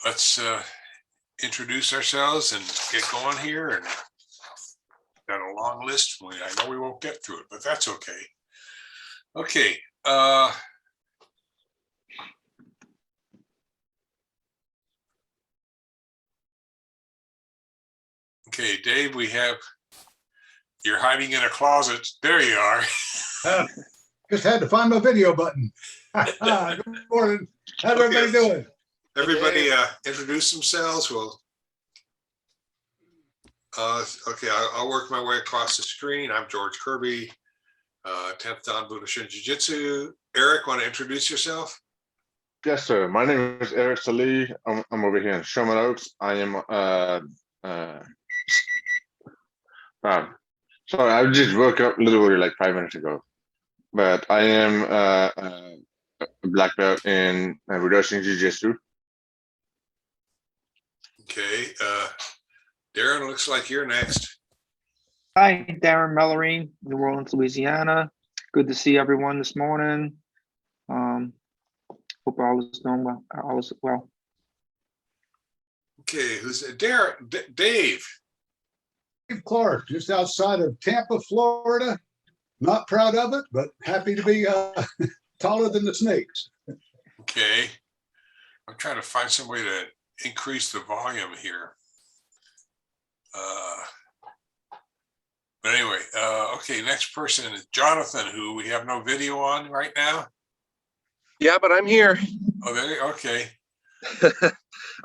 let's introduce ourselves and get going here. And got a long list. I know we won't get through it, but that's okay. Okay. Okay, Dave, you're hiding in a closet. There you are. Just had to find my video button. Good morning. How's everybody doing? Everybody introduce themselves. Well, okay, I'll work my way across the screen. I'm George Kirby, 10th Dan Budoshin Jiu-Jitsu. Eric, want to introduce yourself? Yes, sir. My name is Eric Salih. I'm over here in Sherman Oaks. I am sorry, I just woke up literally like 5 minutes ago. But I am a black belt in Budoshin Jiu-Jitsu. Okay, Darren, looks like you're next. Hi, Darren Mellerine, New Orleans, Louisiana. Good to see everyone this morning. Hope all is doing well. All is well. Okay, who's Darren? Dave. Dave Clark, just outside of Tampa, Florida. Not proud of it, but happy to be taller than the snakes. Okay, I'm trying to find some way to increase the volume here. But anyway, okay, next person is Jonathan, who we have no video on right now. Yeah, but I'm here. Oh, there. Okay.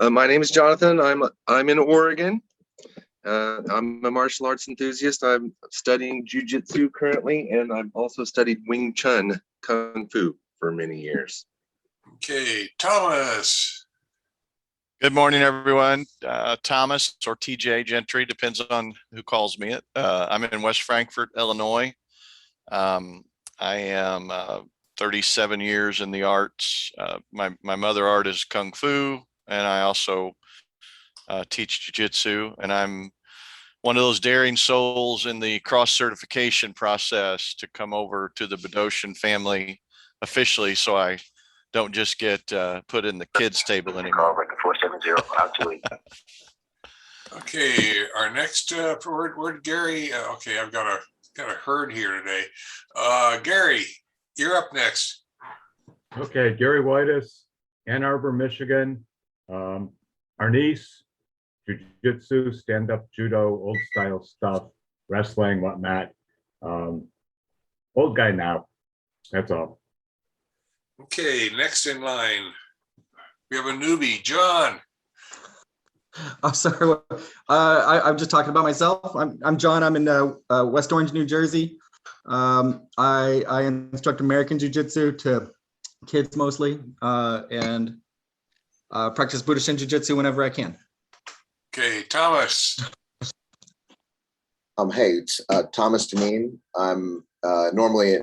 My name is Jonathan. I'm in Oregon. I'm a martial arts enthusiast. I'm studying Jiu-Jitsu currently, and I've also studied Wing Chun Kung Fu for many years. Okay, Thomas. Good morning, everyone. Thomas or TJ Gentry, depends on who calls me it. I'm in West Frankfort, Illinois. I am 37 years in the arts. My mother art is Kung Fu, and I also teach Jiu-Jitsu, and I'm one of those daring souls in the cross certification process to come over to the Budoshin family officially, so I don't just get put in the kids table anymore. 470 Okay, our next word, Gary. Okay, I've got a herd here today. Gary, you're up next. Okay, Gary Whitus, Ann Arbor, Michigan. Our niece, Jiu-Jitsu, stand-up judo, old style stuff, wrestling, whatnot. Old guy now. That's all. Okay, next in line, we have a newbie, John. I'm sorry. I'm just talking about myself. I'm John. I'm in West Orange, New Jersey. I instruct American Jiu-Jitsu to kids mostly, and practice Budoshin Jiu-Jitsu whenever I can. Okay, Thomas. Hey, it's Thomas Deneen. I'm normally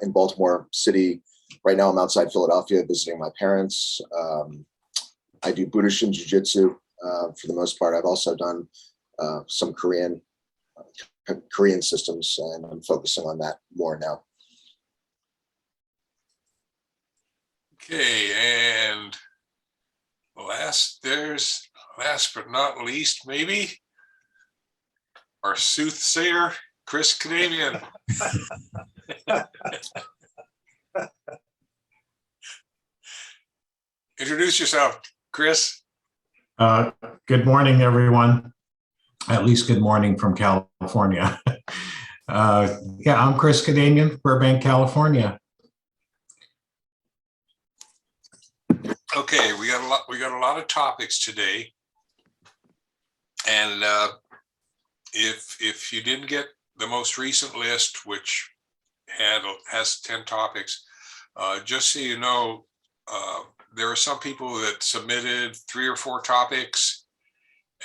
in Baltimore City. Right now, I'm outside Philadelphia visiting my parents. I do Budoshin Jiu-Jitsu for the most part. I've also done some Korean systems, and I'm focusing on that more now. Okay, and last but not least, maybe our soothsayer, Chris Canadian. Introduce yourself, Chris. Good morning, everyone. At least good morning from California. Yeah, I'm Chris Canadian, Burbank, California. Okay, we got a lot of topics today, and if you didn't get the most recent list, which has 10 topics, just so you know, there are some people that submitted 3 or 4 topics,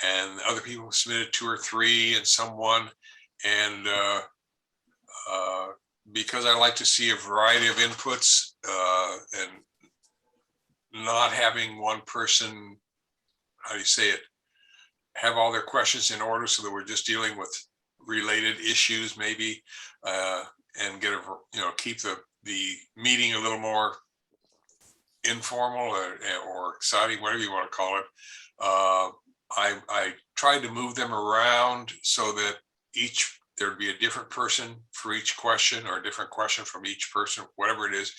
and other people submitted 2 or 3, and some 1. And because I like to see a variety of inputs, and not having one person, how do you say it, have all their questions in order, so that we're just dealing with related issues, maybe, and get keep the meeting a little more informal or exciting, whatever you want to call it. I tried to move them around so that there'd be a different person for each question, or a different question from each person, whatever it is.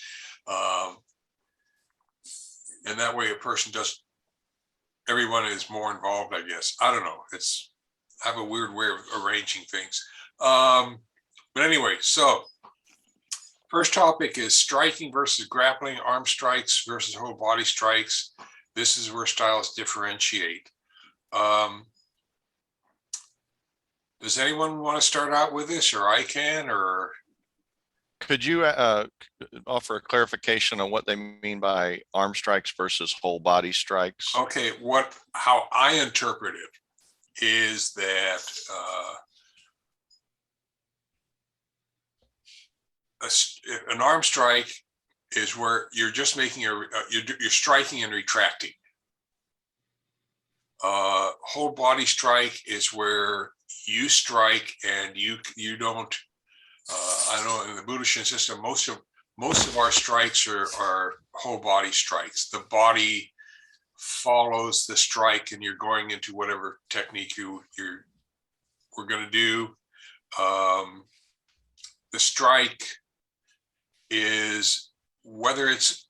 And that way everyone is more involved, I guess. I don't know. I have a weird way of arranging things. But anyway, so first topic is striking versus grappling, arm strikes versus whole body strikes. This is where styles differentiate. Does anyone want to start out with this, or I can, or? Could you offer a clarification on what they mean by arm strikes versus whole body strikes? Okay, how I interpret it is that an arm strike is where you're just making you're striking and retracting. Whole body strike is where you strike and you don't. I know in the Budoshin system, most of our strikes are whole body strikes. The body follows the strike, and you're going into whatever technique we're going to do. The strike is whether it's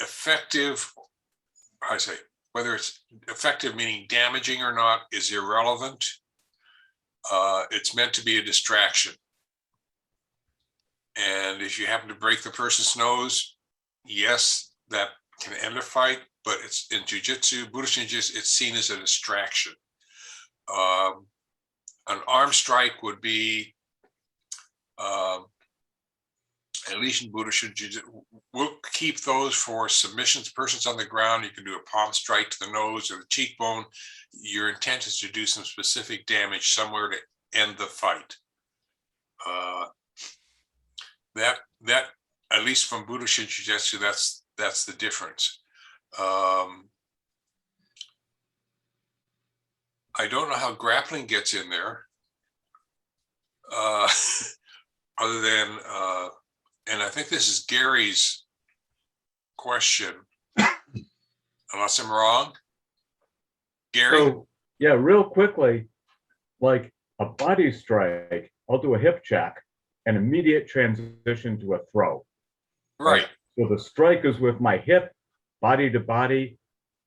effective. Whether it's effective, meaning damaging or not, is irrelevant. It's meant to be a distraction. And if you happen to break the person's nose, yes, that can end a fight, but it's in Jiu-Jitsu, Budoshin Jiu-Jitsu, it's seen as a distraction. An arm strike would be, at least in Budoshin Jiu-Jitsu, we'll keep those for submissions. Person's on the ground, you can do a palm strike to the nose or the cheekbone. Your intent is to do some specific damage somewhere to end the fight. That at least from Budoshin Jiu-Jitsu, that's the difference. I don't know how grappling gets in there, other than, and I think this is Gary's question, unless I'm wrong. Gary? So, yeah, real quickly, like a body strike, I'll do a hip check, an immediate transition to a throw. Right. So the strike is with my hip, body to body,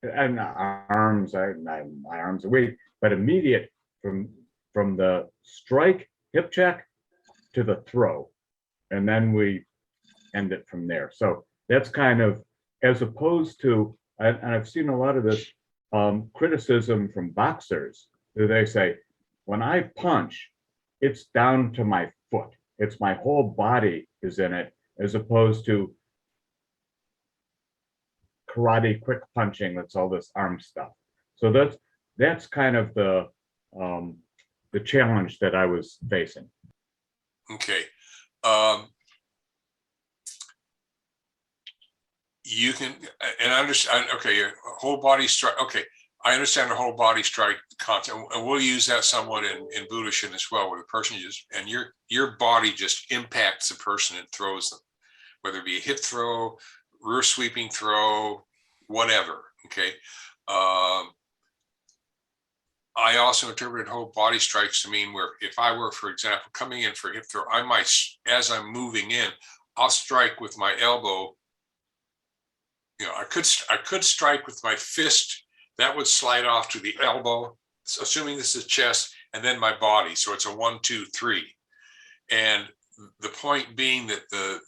and arms. My arms are weak, but immediate from the strike, hip check to the throw, and then we end it from there. So that's kind of, as opposed to, and I've seen a lot of this criticism from boxers. They say, when I punch, it's down to my foot. It's my whole body is in it, as opposed to karate quick punching. That's all this arm stuff. So that's kind of the challenge that I was facing. Okay. You can, and I understand, okay, whole body strike. Okay, I understand the whole body strike concept, and we'll use that somewhat in Budoshin as well, where the person and your body just impacts the person and throws them, whether it be a hip throw, rear sweeping throw, whatever. Okay. I also interpreted whole body strikes to mean where if I were, for example, coming in for a hip throw, I might, as I'm moving in, I'll strike with my elbow. You know, I could strike with my fist. That would slide off to the elbow, so assuming this is chest, and then my body. So it's a 1, 2, 3. And the point being that the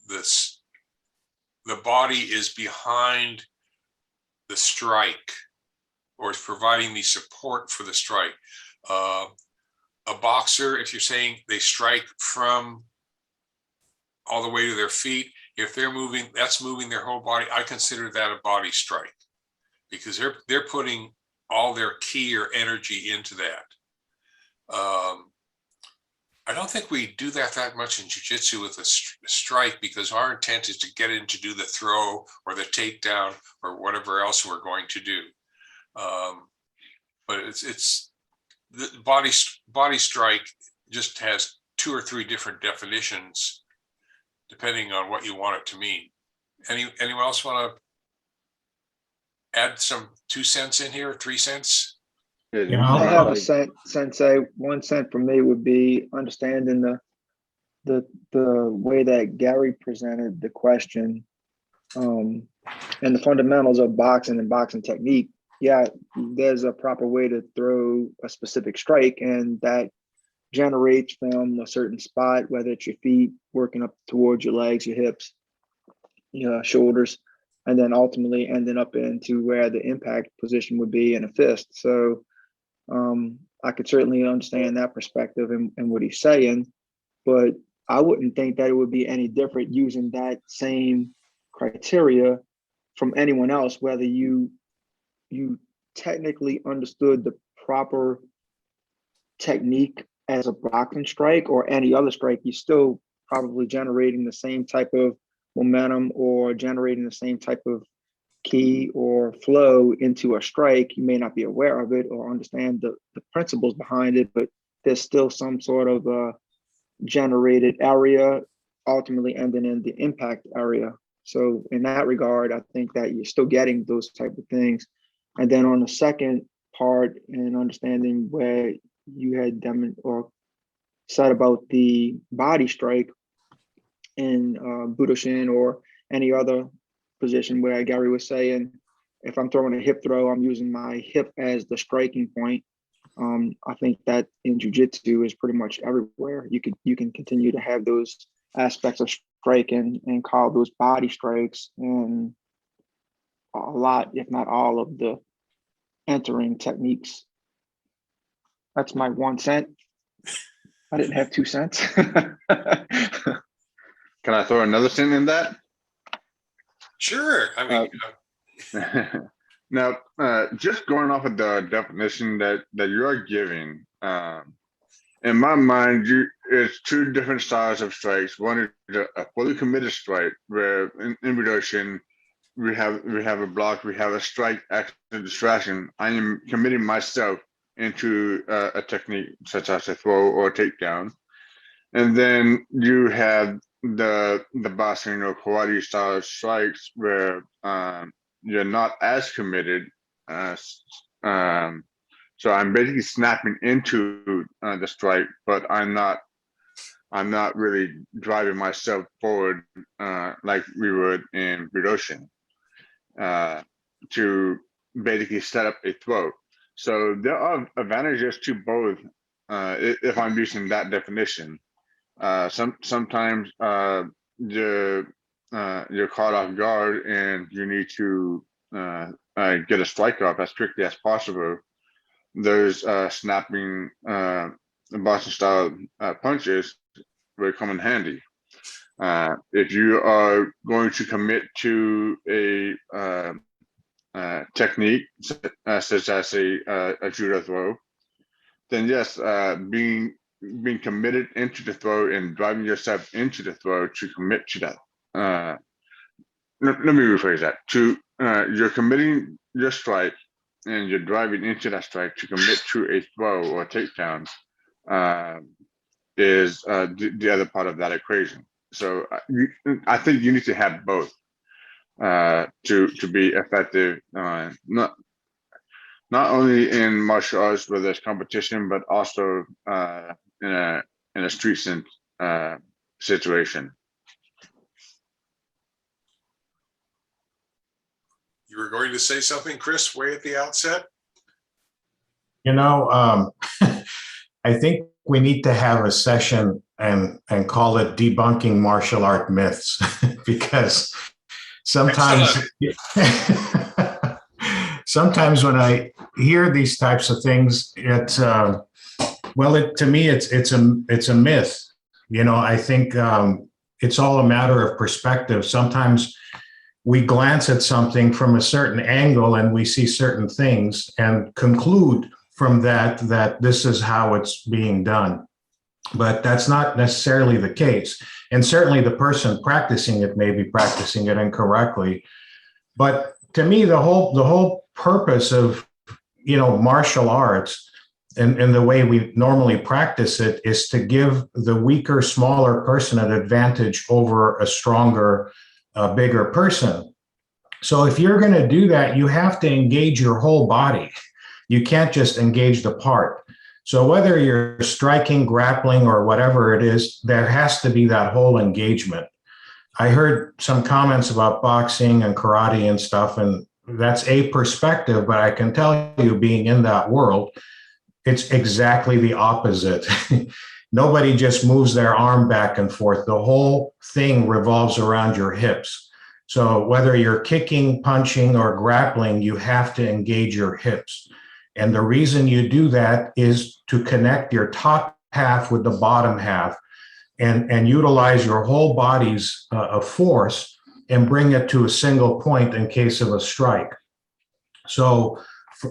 body is behind the strike, or is providing the support for the strike. A boxer, if you're saying they strike from all the way to their feet, if they're moving, that's moving their whole body. I consider that a body strike, because they're putting all their ki or energy into that. I don't think we do that much in Jiu-Jitsu with a strike, because our intent is to get in to do the throw or the takedown or whatever else we're going to do. But it's the body strike just has 2 or 3 different definitions depending on what you want it to mean. Anyone else want to add some 2 cents in here, 3 cents? You I know, have a cent, sensei. 1 cent for me would be understanding the way that Gary presented the question, and the fundamentals of boxing and boxing technique. Yeah, there's a proper way to throw a specific strike, and that generates from a certain spot, whether it's your feet working up towards your legs, your hips, your shoulders, and then ultimately ending up into where the impact position would be in a fist. So I could certainly understand that perspective and what he's saying, but I wouldn't think that it would be any different using that same criteria from anyone else, whether you technically understood the proper technique as a boxing strike or any other strike. You're still probably generating the same type of momentum or generating the same type of key or flow into a strike. You may not be aware of it or understand the principles behind it, but there's still some sort of generated area ultimately ending in the impact area. So in that regard, I think that you're still getting those type of things. And then on the second part, and understanding where you had said about the body strike in Budoshin or any other position where Gary was saying, if I'm throwing a hip throw, I'm using my hip as the striking point. I think that in jiu-jitsu is pretty much everywhere. You can continue to have those aspects of striking and call those body strikes, and a lot, if not all, of the entering techniques. That's my 1 cent. I didn't have 2 cents. Can I throw another cent in that? Sure. I mean, Now, just going off of the definition that you are giving, in my mind, it's 2 different styles of strikes. One is a fully committed strike, where in Budoshin, we have a block, we have a strike, action, distraction. I am committing myself into a technique such as a throw or a takedown. And then you have the boxing or karate style strikes where you're not as committed. So I'm basically snapping into the strike, but I'm not really driving myself forward like we would in Budoshin to basically set up a throw. So there are advantages to both if I'm using that definition. Sometimes you're caught off guard and you need to get a strike off as quickly as possible. Those snapping boxing style punches will come in handy. If you are going to commit to a technique such as a judo throw, then yes, being committed into the throw and driving yourself into the throw to commit to that. Let me rephrase that. You're committing your strike and you're driving into that strike to commit to a throw or a takedown is the other part of that equation. So I think you need to have both to be effective, not only in martial arts where there's competition, but also in a street situation. you were going to say something, Chris, way at the outset? You know, I think we need to have a session and call it debunking martial art myths because sometimes when I hear these types of things, it's to me it's a myth. You know, I think it's all a matter of perspective. Sometimes we glance at something from a certain angle and we see certain things and conclude from that this is how it's being done. But that's not necessarily the case. And certainly the person practicing it may be practicing it incorrectly. But to me, the whole purpose of, martial arts and the way we normally practice it is to give the weaker, smaller person an advantage over a stronger, bigger person. So if you're going to do that, you have to engage your whole body. You can't just engage the part. So whether you're striking, grappling, or whatever it is, there has to be that whole engagement. I heard some comments about boxing and karate and stuff, and that's a perspective, but I can tell you, being in that world, it's exactly the opposite. Nobody just moves their arm back and forth. The whole thing revolves around your hips. So whether you're kicking, punching, or grappling, you have to engage your hips. And the reason you do that is to connect your top half with the bottom half and utilize your whole body's force and bring it to a single point in case of a strike. So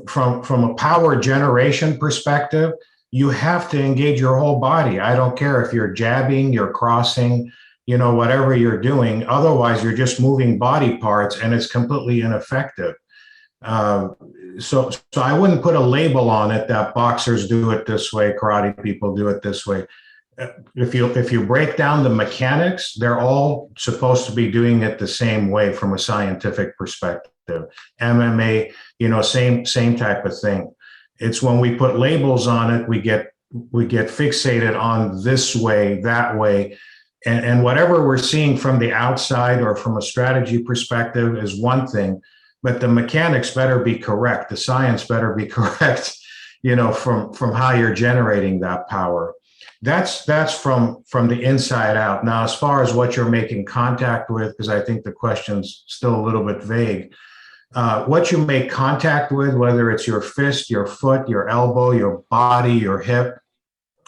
from a power generation perspective, you have to engage your whole body. I don't care if you're jabbing, you're crossing, whatever you're doing. Otherwise, you're just moving body parts and it's completely ineffective. So I wouldn't put a label on it that boxers do it this way, karate people do it this way. If you break down the mechanics, they're all supposed to be doing it the same way from a scientific perspective. MMA, same type of thing. It's when we put labels on it, we get fixated on this way, that way. And whatever we're seeing from the outside or from a strategy perspective is one thing, but the mechanics better be correct. The science better be correct, from how you're generating that power. That's from the inside out. Now, as far as what you're making contact with, because I think the question's still a little bit vague, what you make contact with, whether it's your fist, your foot, your elbow, your body, your hip,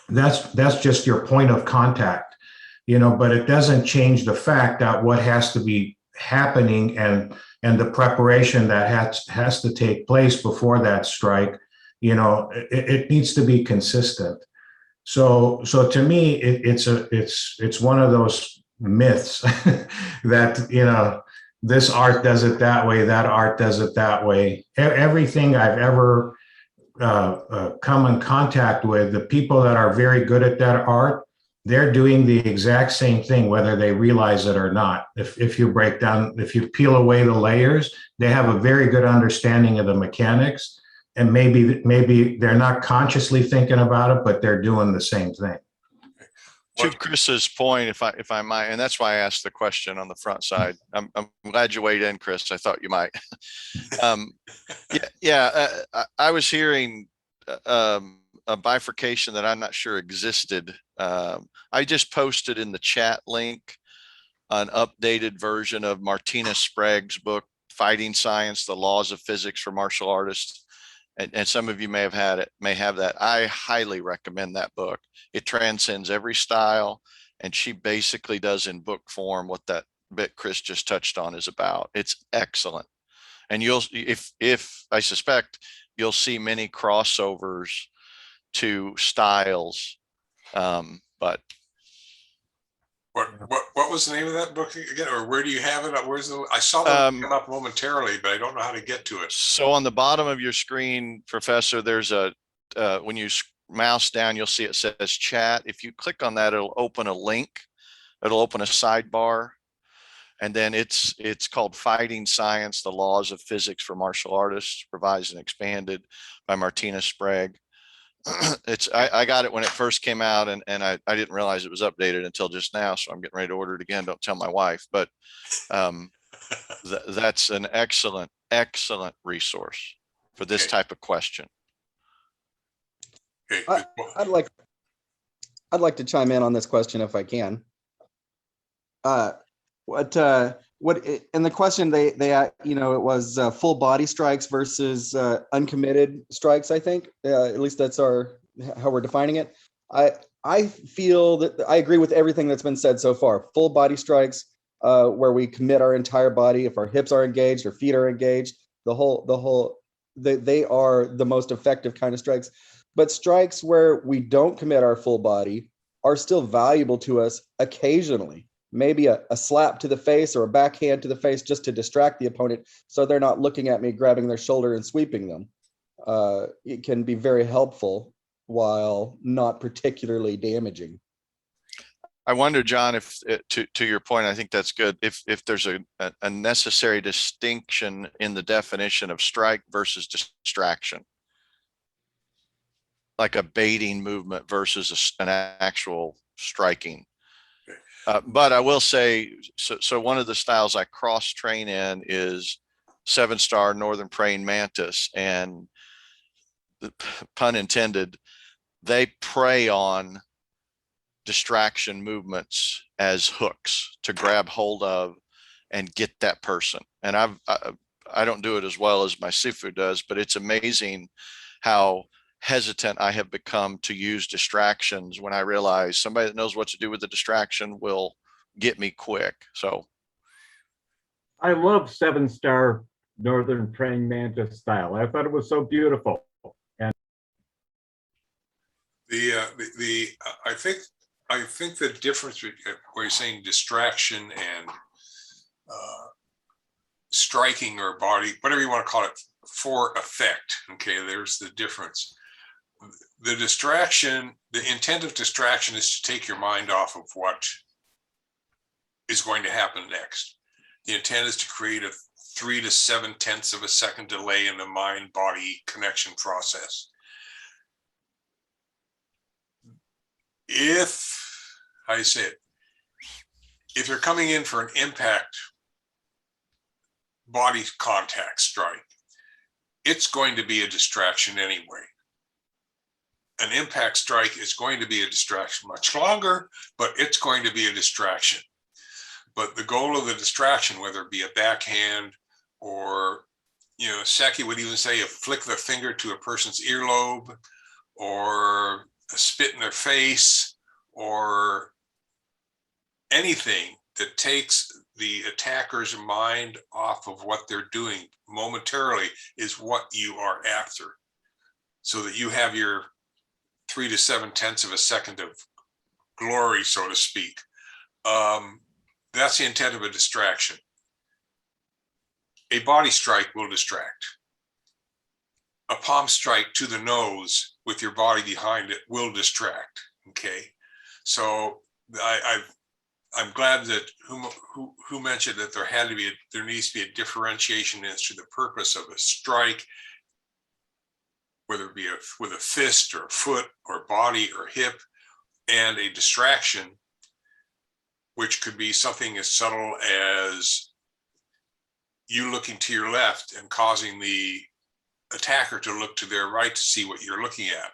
that's just your point of contact, but it doesn't change the fact that what has to be happening and the preparation that has to take place before that strike, it needs to be consistent. So to me, it's one of those myths that, this art does it that way, that art does it that way. Everything I've ever come in contact with, the people that are very good at that art, they're doing the exact same thing, whether they realize it or not. If you peel away the layers, they have a very good understanding of the mechanics, and maybe they're not consciously thinking about it, but they're doing the same thing. To Chris's point, if I might, and that's why I asked the question on the front side. I'm glad you weighed in, Chris. I thought you might. I was hearing a bifurcation that I'm not sure existed. I just posted in the chat link an updated version of Martina Sprague's book, Fighting Science: The Laws of Physics for Martial Artists. And some of you may have that. I highly recommend that book. It transcends every style, and she basically does in book form what that bit Chris just touched on is about. It's excellent. And if I suspect you'll see many crossovers to styles. But what was the name of that book again, or where do you have it? I saw them come up momentarily, but I don't know how to get to it. So on the bottom of your screen, Professor, there's when you mouse down, you'll see it says chat. If you click on that, it'll open a link. It'll open a sidebar, and then it's called Fighting Science: The Laws of Physics for Martial Artists, revised and expanded by Martina Sprague. I got it when it first came out, and I didn't realize it was updated until just now, so I'm getting ready to order it again. Don't tell my wife, but that's an excellent resource for this type of question. Okay. I'd like to chime in on this question if I can. What in the question they it was full body strikes versus uncommitted strikes. I think at least that's how we're defining it. I feel that I agree with everything that's been said so far. Full body strikes where we commit our entire body. If our hips are engaged, our feet are engaged, they are the most effective kind of strikes. But strikes where we don't commit our full body are still valuable to us occasionally. Maybe a slap to the face or a backhand to the face just to distract the opponent so they're not looking at me, grabbing their shoulder and sweeping them. It can be very helpful while not particularly damaging. I wonder, John, if to your point, I think that's good. If there's a necessary distinction in the definition of strike versus distraction, like a baiting movement versus an actual striking. But I will say, so one of the styles I cross train in is 7-star Northern Praying Mantis, and pun intended, they prey on distraction movements as hooks to grab hold of and get that person. And I don't do it as well as my Sifu does, but it's amazing how hesitant I have become to use distractions when I realize somebody that knows what to do with the distraction will get me quick. So I love 7-star Northern Praying Mantis style. I thought it was so beautiful. And I think the difference between where you're saying distraction and striking or body, whatever you want to call it, for effect. Okay, there's the difference. The distraction, the intent of distraction is to take your mind off of what is going to happen next. The intent is to create a 3 to 7/10 of a second delay in the mind-body connection process. If you're coming in for an impact body contact strike, it's going to be a distraction anyway. An impact strike is going to be a distraction much longer, but it's going to be a distraction. But the goal of the distraction, whether it be a backhand or, Seki would even say a flick of the finger to a person's earlobe, or a spit in their face, or anything that takes the attacker's mind off of what they're doing momentarily, is what you are after, so that you have your 3 to 7/10 of a second of glory, so to speak. That's the intent of a distraction. A body strike will distract. A palm strike to the nose with your body behind it will distract. Okay, so I'm glad that who mentioned that there needs to be a differentiation as to the purpose of a strike, whether it be with a fist or a foot or body or hip, and a distraction, which could be something as subtle as you looking to your left and causing the attacker to look to their right to see what you're looking at.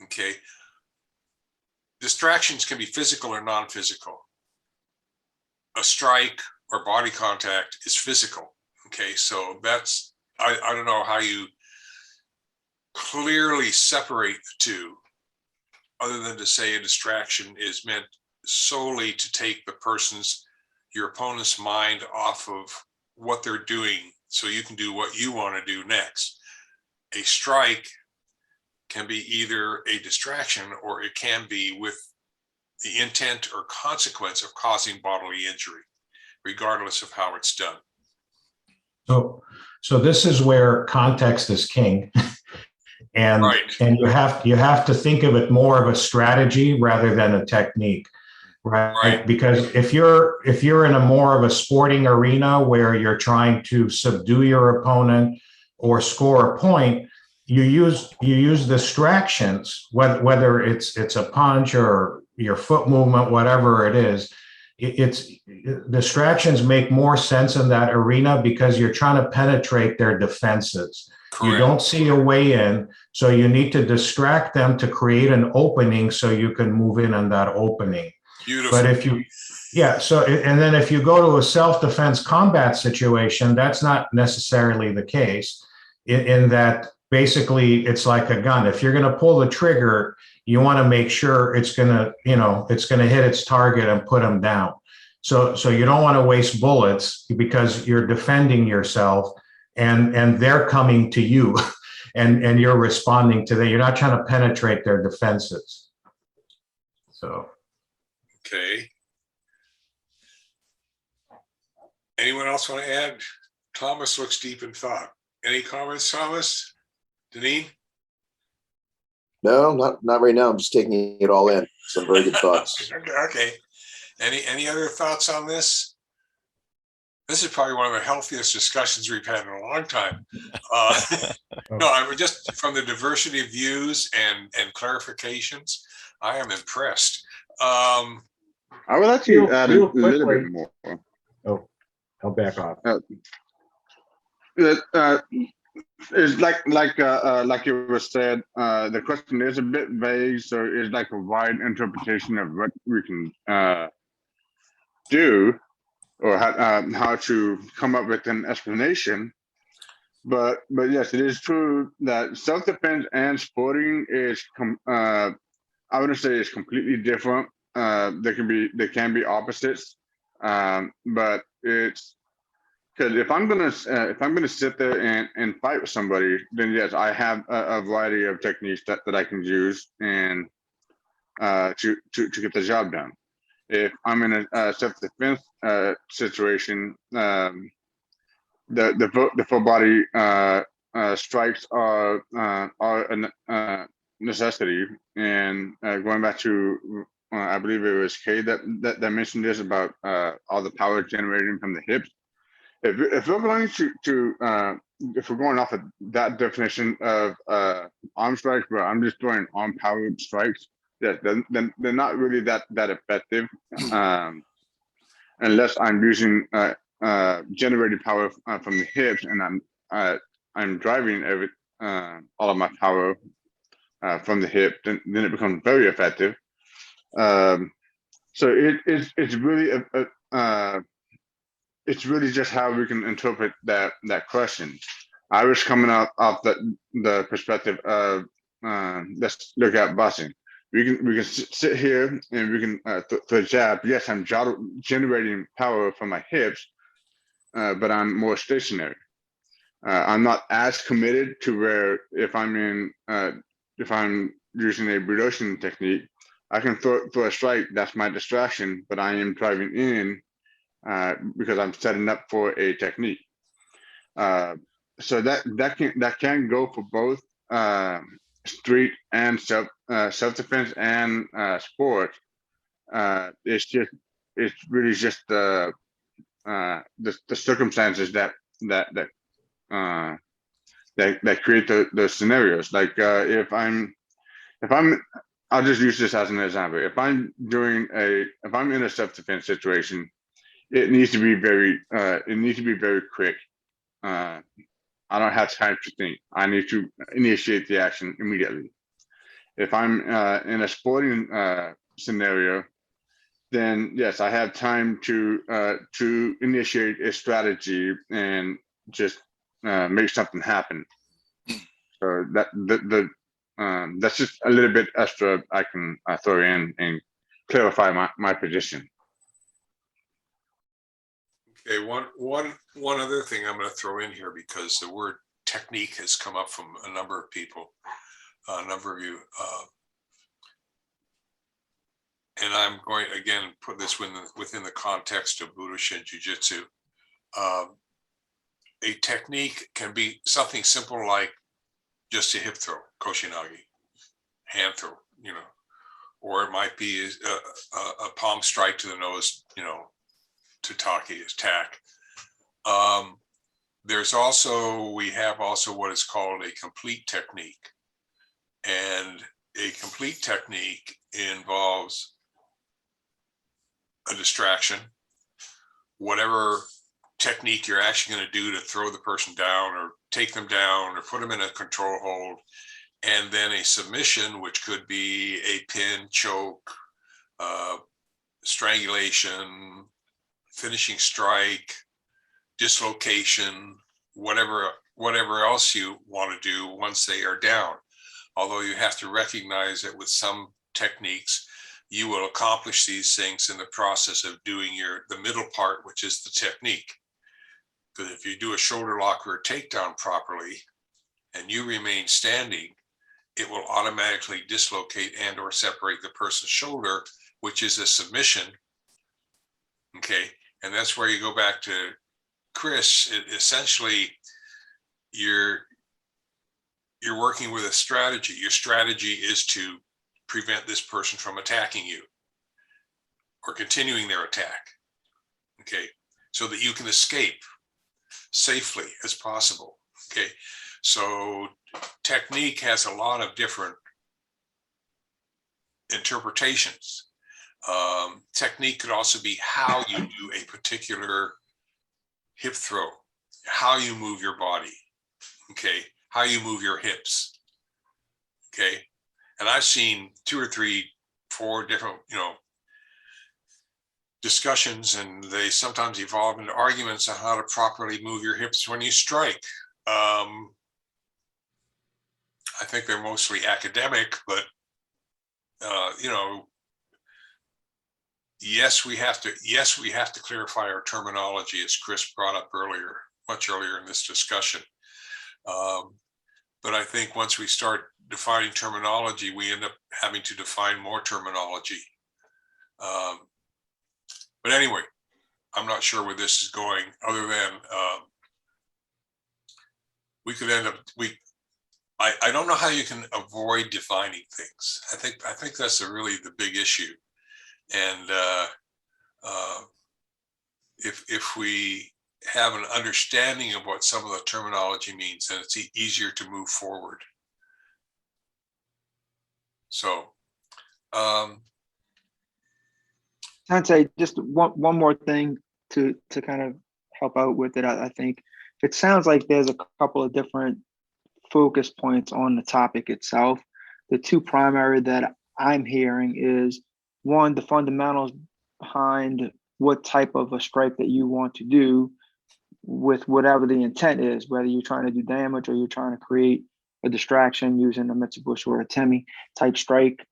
Okay. Distractions can be physical or non-physical. A strike or body contact is physical. Okay. So that's, I don't know how you clearly separate the two, other than to say a distraction is meant solely to take your opponent's mind off of what they're doing, so you can do what you want to do next. A strike can be either a distraction, or it can be with the intent or consequence of causing bodily injury, regardless of how it's done. So this is where context is king. And, right. And you have to think of it more of a strategy rather than a technique, right? Because if you're in a more of a sporting arena where you're trying to subdue your opponent or score a point, you use distractions, whether it's a punch or your foot movement, whatever it is. It's distractions make more sense in that arena because you're trying to penetrate their defenses. Correct. You don't see a way in, so you need to distract them to create an opening so you can move in on that opening. Beautiful. But and then if you go to a self-defense combat situation, that's not necessarily the case, in that basically it's like a gun. If you're going to pull the trigger, you want to make sure it's going to hit its target and put them down. So you don't want to waste bullets because you're defending yourself, and they're coming to you and you're responding to them. You're not trying to penetrate their defenses. So. Okay. Anyone else want to add? Thomas looks deep in thought. Any comments, Thomas? Deneen? No, not right now. I'm just taking it all in. Some very good thoughts. Okay. Any other thoughts on this? This is probably one of the healthiest discussions we've had in a long time. No, I would just from the diversity of views and clarifications, I am impressed. I would like to add a little bit more. Oh, I'll back off. It's like it was said, the question is a bit vague, so it's like a wide interpretation of what we can do or how to come up with an explanation. But yes, it is true that self-defense and sporting is I wouldn't say it's completely different. They can be opposites, but it's because if I'm gonna sit there and fight with somebody, then yes, I have a variety of techniques that I can use and to get the job done. If I'm in a self-defense situation, the full body strikes are a necessity. And going back to I believe it was Kay that mentioned this about all the power generating from the hips. If we're going to if we're going off of that definition of arm strikes, where I'm just throwing arm power strikes, yeah, then they're not really that effective unless I'm using generated power from the hips, and I'm driving all of my power from the hip. Then it becomes very effective. So it's really it's really just how we can interpret that question. I was coming out off the perspective of let's look at boxing. We can sit here and we can throw a jab. Yes, I'm generating power from my hips, but I'm more stationary. I'm not as committed to where if I'm using a Budoshin technique, I can throw a strike. That's my distraction, but I am driving in because I'm setting up for a technique. So that can go for both street and self-defense and sport. It's really just the circumstances that create the scenarios. Like if I'm I'll just use this as an example. If I'm in a self-defense situation, it needs to be very quick. I don't have time to think. I need to initiate the action immediately. If I'm in a sporting scenario, then yes, I have time to initiate a strategy and just make something happen. So that's just a little bit extra I can throw in and clarify my position. Okay, one other thing I'm going to throw in here, because the word technique has come up from a number of people, a number of you, and I'm going to again put this within the context of Budoshin Jiu-Jitsu. A technique can be something simple like just a hip throw, koshinagi, hand throw, or it might be a palm strike to the nose, tataki is tack. We have also what is called a complete technique. And a complete technique involves a distraction, whatever technique you're actually going to do to throw the person down or take them down or put them in a control hold, and then a submission, which could be a pin, choke, strangulation, finishing strike, dislocation, whatever else you want to do once they are down. Although you have to recognize that with some techniques, you will accomplish these things in the process of doing the middle part, which is the technique. Because if you do a shoulder lock or a takedown properly and you remain standing, it will automatically dislocate and or separate the person's shoulder, which is a submission. Okay, and that's where you go back to Chris. Essentially, you're working with a strategy. Your strategy is to prevent this person from attacking you or continuing their attack. Okay, so that you can escape safely as possible. Okay, so technique has a lot of different interpretations. Technique could also be how you do a particular hip throw, how you move your body, okay, how you move your hips, okay. And I've seen 2 or 3, 4 different, discussions, and they sometimes evolve into arguments on how to properly move your hips when you strike. I think they're mostly academic, but yes, we have to clarify our terminology, as Chris brought up much earlier in this discussion. But I think once we start defining terminology, we end up having to define more terminology. But anyway, I'm not sure where this is going, other than we could end up, I don't know how you can avoid defining things. I think that's really the big issue. And if we have an understanding of what some of the terminology means, then it's easier to move forward. So, Sensei, just one more thing to kind of help out with it. I think it sounds like there's a couple of different focus points on the topic itself. The 2 primary that I'm hearing is, one, the fundamentals behind what type of a strike that you want to do with whatever the intent is, whether you're trying to do damage or you're trying to create a distraction using a Mitsubishi or a Temi type strike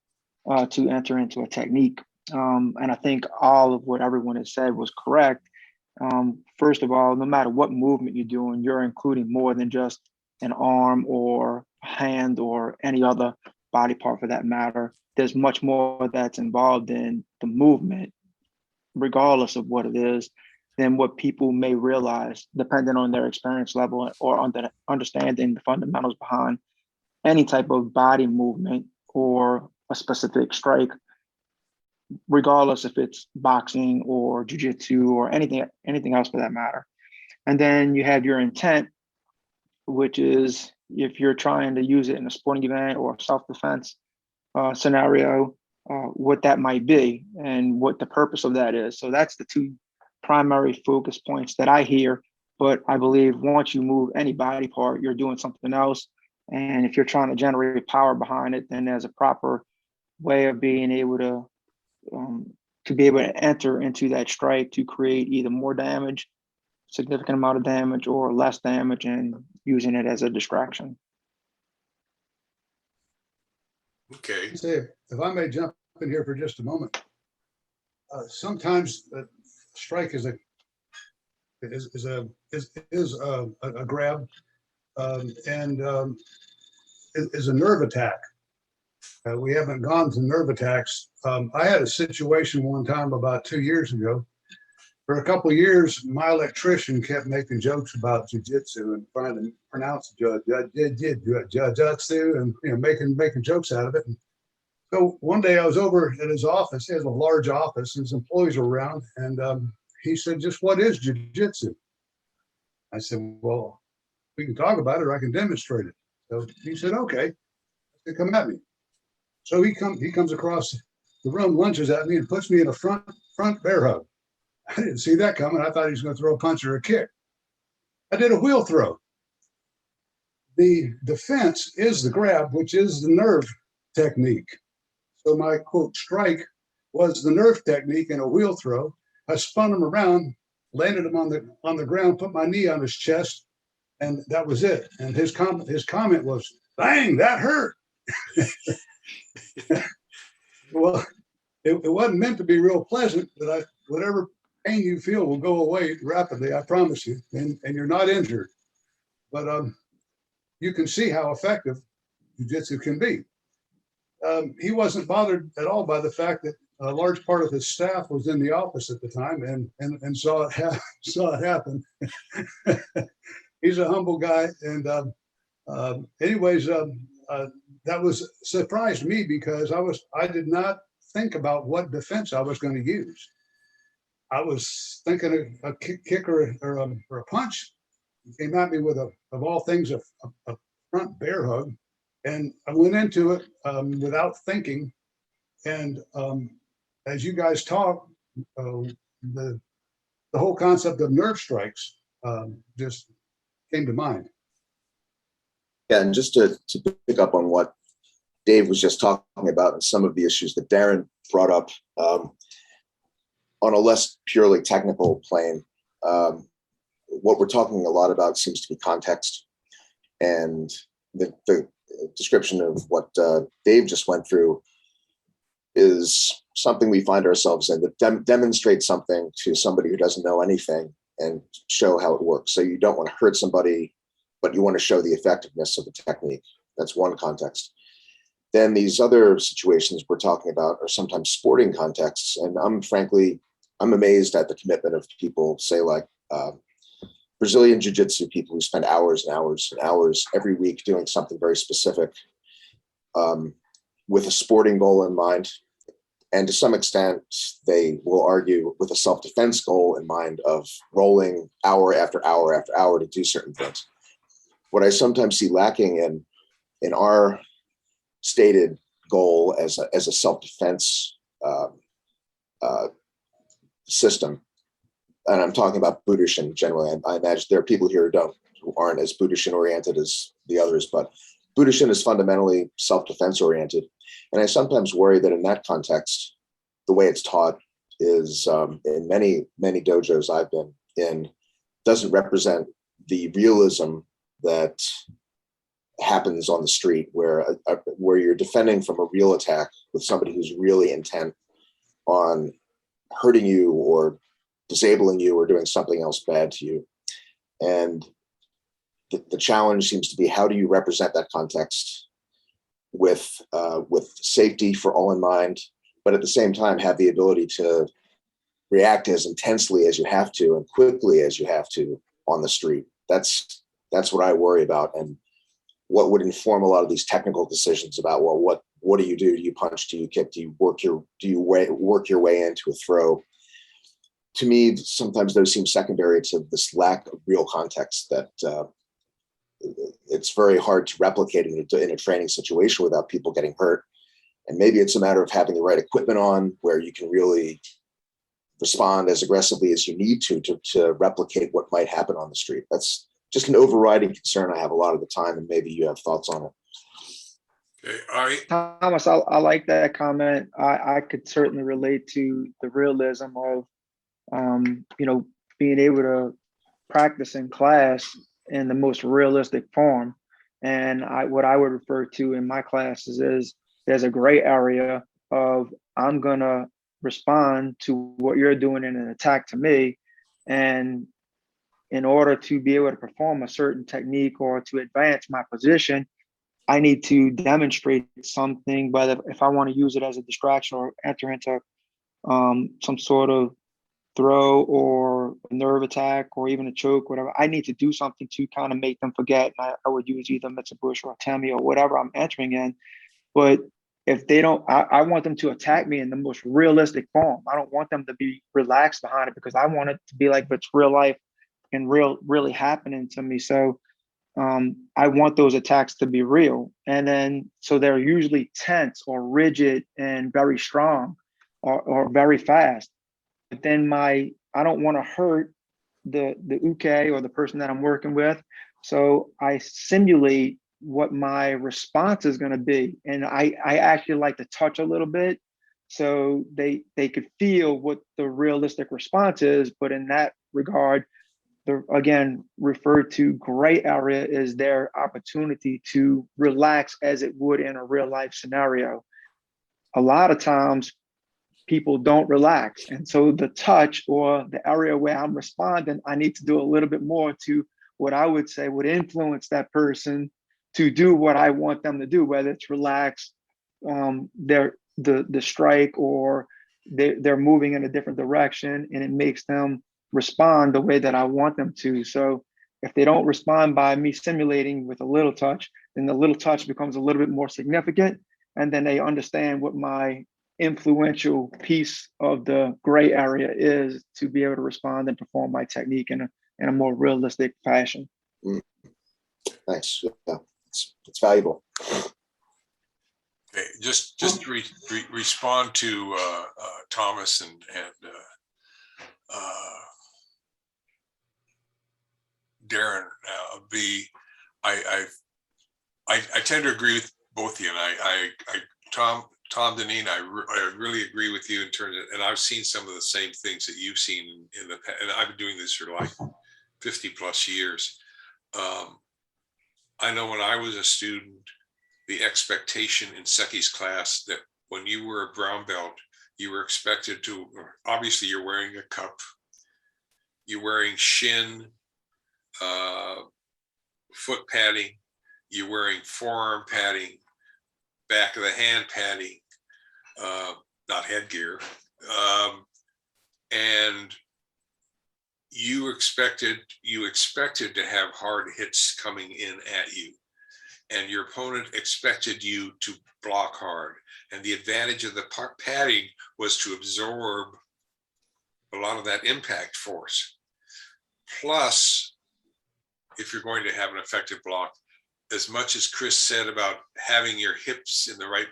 to enter into a technique. And I think all of what everyone has said was correct. First of all, no matter what movement you're doing, you're including more than just an arm or a hand or any other body part for that matter. There's much more that's involved in the movement, regardless of what it is, than what people may realize, depending on their experience level or understanding the fundamentals behind any type of body movement or a specific strike, regardless if it's boxing or jiu-jitsu or anything else for that matter. And then you have your intent, which is if you're trying to use it in a sporting event or self-defense scenario, what that might be and what the purpose of that is. So that's the 2 primary focus points that I hear. But I believe once you move any body part, you're doing something else. And if you're trying to generate power behind it, then there's a proper way of being able to be able to enter into that strike to create either more damage, significant amount of damage, or less damage, and using it as a distraction. okay. Say, if I may jump in here for just a moment. Sometimes strike is a grab and is a nerve attack. We haven't gone to nerve attacks. I had a situation one time about 2 years ago. For a couple of years, my electrician kept making jokes about jiu-jitsu and trying to pronounce jujitsu and making jokes out of it. And so one day I was over at his office. He has a large office. His employees were around, and he said, "Just what is jiu-jitsu?" I said, "Well, we can talk about it, or I can demonstrate it." So he said, "Okay." I said, "Come at me." So he comes across the room, lunges at me, and puts me in a front bear hug. I didn't see that coming. I thought he was going to throw a punch or a kick. I did a wheel throw. The defense is the grab, which is the nerve technique. So my quote strike was the nerve technique in a wheel throw. I spun him around, landed him on the ground, put my knee on his chest, and that was it. And his comment was, "Bang, that hurt." Well, it wasn't meant to be real pleasant, but whatever pain you feel will go away rapidly, I promise you, and you're not injured. But you can see how effective jiu-jitsu can be. He wasn't bothered at all by the fact that a large part of his staff was in the office at the time and saw it happen. He's a humble guy, and anyways, that surprised me because I did not think about what defense I was going to use. I was thinking a kick or a punch. He came at me with of all things, a front bear hug. And I went into it without thinking. And as you guys talk, the whole concept of nerve strikes just came to mind. Yeah, and just to pick up on what Dave was just talking about and some of the issues that Darren brought up on a less purely technical plane, what we're talking a lot about seems to be context. And the description of what Dave just went through is something we find ourselves in, that demonstrate something to somebody who doesn't know anything and show how it works. So you don't want to hurt somebody, but you want to show the effectiveness of the technique. That's one context. Then these other situations we're talking about are sometimes sporting contexts. And I'm amazed at the commitment of people, say like Brazilian Jiu-Jitsu people who spend hours and hours and hours every week doing something very specific with a sporting goal in mind. And to some extent, they will argue with a self-defense goal in mind of rolling hour after hour after hour to do certain things. What I sometimes see lacking in our stated goal as a self-defense system, and I'm talking about Budoshin generally. I imagine there are people here who aren't as Budoshin oriented as the others, but Budoshin is fundamentally self-defense oriented. And I sometimes worry that in that context, the way it's taught is in many dojos I've been in, doesn't represent the realism that happens on the street, where you're defending from a real attack with somebody who's really intent on hurting you or disabling you or doing something else bad to you. And the challenge seems to be, how do you represent that context with safety for all in mind, but at the same time have the ability to react as intensely as you have to and quickly as you have to on the street. That's what I worry about, and what would inform a lot of these technical decisions about, well, what do you do? Do you punch? Do you kick? Do you work your way into a throw? To me, sometimes those seem secondary to this lack of real context that it's very hard to replicate in a training situation without people getting hurt. And maybe it's a matter of having the right equipment on, where you can really respond as aggressively as you need to replicate what might happen on the street. That's just an overriding concern I have a lot of the time, and maybe you have thoughts on it. Okay, Thomas, I like that comment. I could certainly relate to the realism of, being able to practice in class in the most realistic form. And what I would refer to in my classes is there's a gray area of, I'm gonna respond to what you're doing in an attack to me. And in order to be able to perform a certain technique or to advance my position, I need to demonstrate something, whether if I want to use it as a distraction or enter into some sort of throw or a nerve attack or even a choke, whatever. I need to do something to kind of make them forget. And I would use either Mitsubishi or Temi or whatever I'm entering in. But if they don't, I want them to attack me in the most realistic form. I don't want them to be relaxed behind it, because I want it to be like it's real life and really happening to me. So I want those attacks to be real. And then, so they're usually tense or rigid and very strong or very fast. But then I don't want to hurt the uke or the person that I'm working with. So I simulate what my response is going to be. And I actually like to touch a little bit, so they could feel what the realistic response is. But in that regard, the, again, referred to gray area is their opportunity to relax as it would in a real life scenario. A lot of times people don't relax. And so the touch or the area where I'm responding, I need to do a little bit more to what I would say would influence that person to do what I want them to do, whether it's relax, the strike, or they're moving in a different direction and it makes them respond the way that I want them to. So if they don't respond by me simulating with a little touch, then the little touch becomes a little bit more significant. And then they understand what my influential piece of the gray area is to be able to respond and perform my technique in a more realistic fashion. Nice. Yeah, it's valuable. Okay, just to respond to Thomas and Darren, I tend to agree with both of you, and Tom Deneen, I really agree with you in terms of, and I've seen some of the same things that you've seen in the past, and I've been doing this for like 50 plus years. I know when I was a student, the expectation in Seki's class that when you were a brown belt, you were expected to, obviously you're wearing a cup, you're wearing shin, foot padding, you're wearing forearm padding, back of the hand padding, not headgear, and you expected to have hard hits coming in at you, and your opponent expected you to block hard. And the advantage of the padding was to absorb a lot of that impact force. Plus, if you're going to have an effective block, as much as Chris said about having your hips in the right,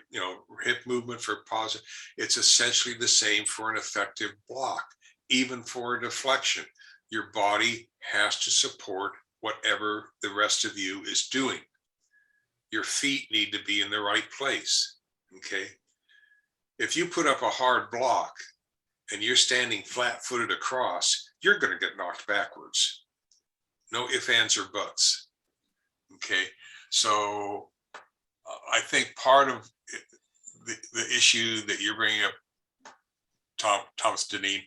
hip movement for positive, it's essentially the same for an effective block. Even for a deflection, your body has to support whatever the rest of you is doing. Your feet need to be in the right place, okay? If you put up a hard block and you're standing flat-footed across, you're gonna get knocked backwards. No ifs, ands, or buts, okay? So I think part of the issue that you're bringing up, Thomas Deneen,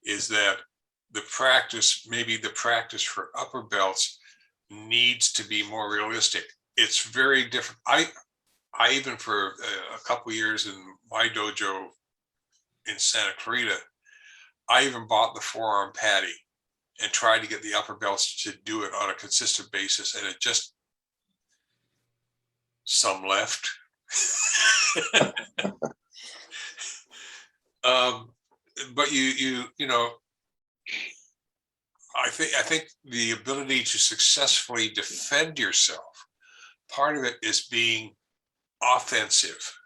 is that maybe the practice for upper belts needs to be more realistic. It's very different. I even for a couple of years in my dojo in Santa Clarita, I even bought the forearm padding and tried to get the upper belts to do it on a consistent basis, and it just, some left. But I think the ability to successfully defend yourself, part of it is being offensive,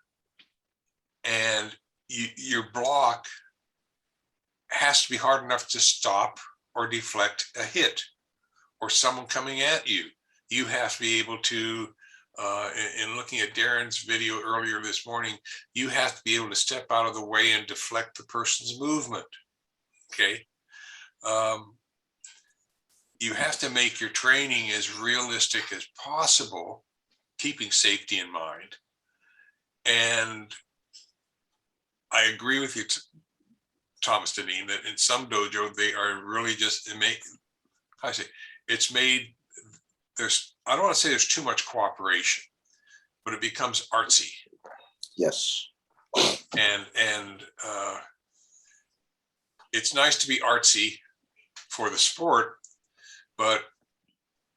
and your block has to be hard enough to stop or deflect a hit or someone coming at you. You have to be able to, in looking at Darren's video earlier this morning, you have to be able to step out of the way and deflect the person's movement, okay? You have to make your training as realistic as possible, keeping safety in mind. And I agree with you, Thomas Deneen, that in some dojo, they are really just, I don't want to say there's too much cooperation, but it becomes artsy. Yes. And it's nice to be artsy for the sport, but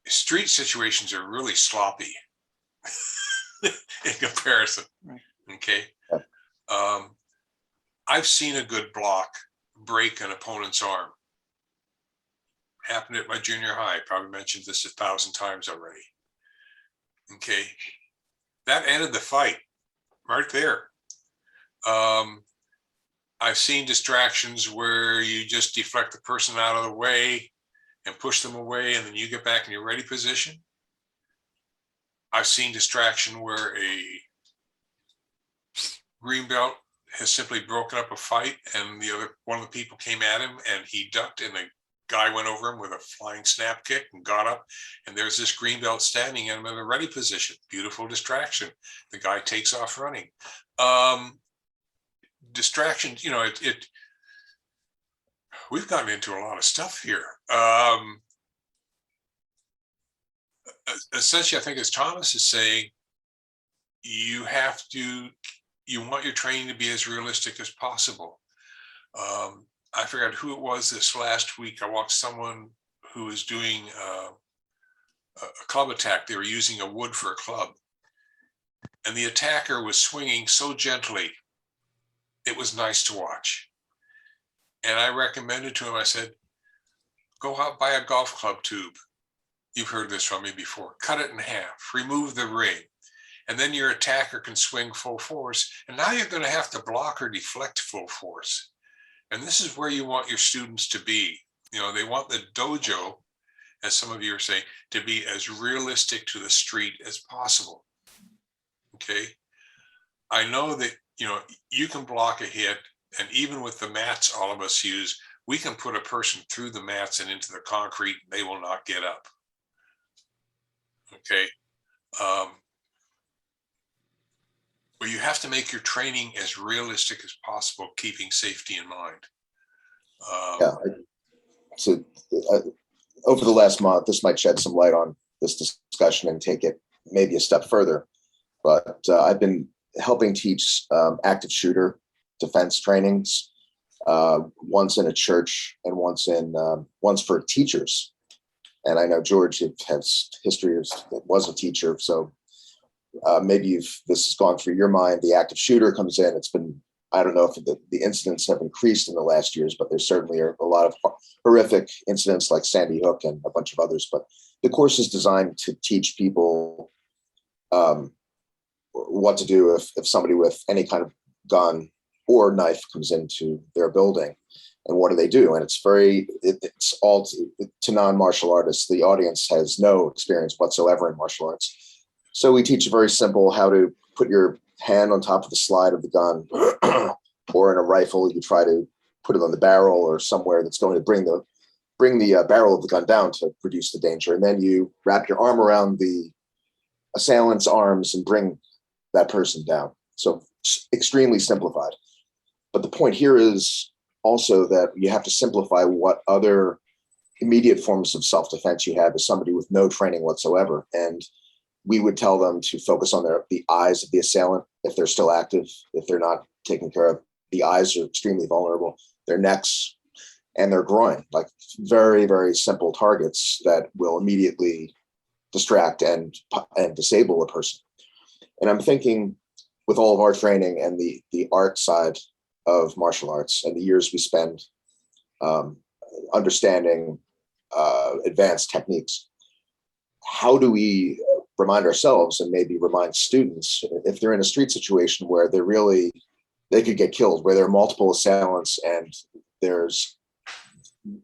street situations are really sloppy in comparison. Right. Okay. I've seen a good block break an opponent's arm. Happened at my junior high. Probably mentioned this 1,000 times already. Okay. That ended the fight right there. I've seen distractions where you just deflect the person out of the way and push them away, and then you get back in your ready position. I've seen distraction where a green belt has simply broken up a fight, and one of the people came at him and he ducked, and the guy went over him with a flying snap kick and got up, and there's this green belt standing in a ready position. Beautiful distraction. The guy takes off running. Distraction, we've gotten into a lot of stuff here. Essentially, I think as Thomas is saying, you want your training to be as realistic as possible. I forgot who it was this last week. I watched someone who was doing a club attack. They were using a wood for a club, and the attacker was swinging so gently. it was nice to watch. And I recommended to him, I said, go out, buy a golf club tube. You've heard this from me before. Cut it in half, remove the ring, and then your attacker can swing full force. And now you're going to have to block or deflect full force. And this is where you want your students to be. You know, they want the dojo, as some of you are saying, to be as realistic to the street as possible. Okay. I know that, you know, you can block a hit, and even with the mats all of us use, we can put a person through the mats and into the concrete, and they will not get up. Okay. But you have to make your training as realistic as possible, keeping safety in mind. Yeah. So over the last month, this might shed some light on this discussion and take it maybe a step further. But I've been helping teach active shooter defense trainings, once in a church and once for teachers. And I know George has history was a teacher, so maybe this has gone through your mind. The active shooter comes in. It's been, I don't know if the incidents have increased in the last years, but there certainly are a lot of horrific incidents like Sandy Hook and a bunch of others. But the course is designed to teach people what to do if somebody with any kind of gun or knife comes into their building, and what do they do? And it's all to non-martial artists. The audience has no experience whatsoever in martial arts. So we teach very simple how to put your hand on top of the slide of the gun, or in a rifle, you try to put it on the barrel or somewhere that's going to bring the barrel of the gun down to reduce the danger. And then you wrap your arm around the assailant's arms and bring that person down. So extremely simplified. But the point here is also that you have to simplify what other immediate forms of self-defense you have as somebody with no training whatsoever. And we would tell them to focus on the eyes of the assailant if they're still active, if they're not taken care of. The eyes are extremely vulnerable, their necks and their groin, like very, very simple targets that will immediately distract and disable a person. And I'm thinking with all of our training and the art side of martial arts and the years we spend understanding advanced techniques, how do we remind ourselves and maybe remind students, if they're in a street situation where they could get killed, where there are multiple assailants and there's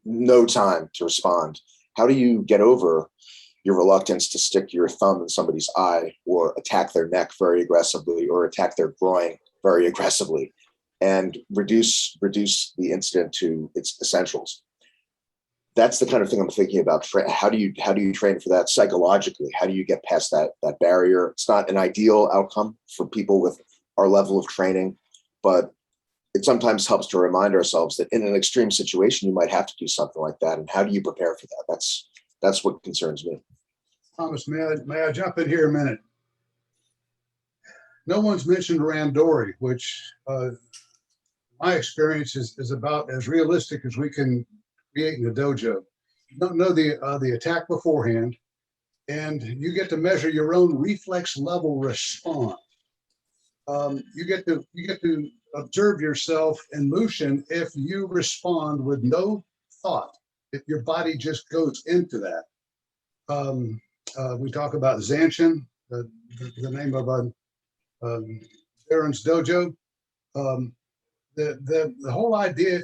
no time to respond, how do you get over your reluctance to stick your thumb in somebody's eye or attack their neck very aggressively or attack their groin very aggressively and reduce the incident to its essentials? That's the kind of thing I'm thinking about. How do you train for that psychologically? How do you get past that barrier? It's not an ideal outcome for people with our level of training, but it sometimes helps to remind ourselves that in an extreme situation, you might have to do something like that. And how do you prepare for that? That's what concerns me. Thomas, may I jump in here a minute? No one's mentioned randori, which my experience is about as realistic as we can create in the dojo. You don't know the attack beforehand, and you get to measure your own reflex level response. You get to observe yourself in mushin if you respond with no thought, if your body just goes into that. We talk about Zanshin, the name of Aaron's dojo. The whole idea,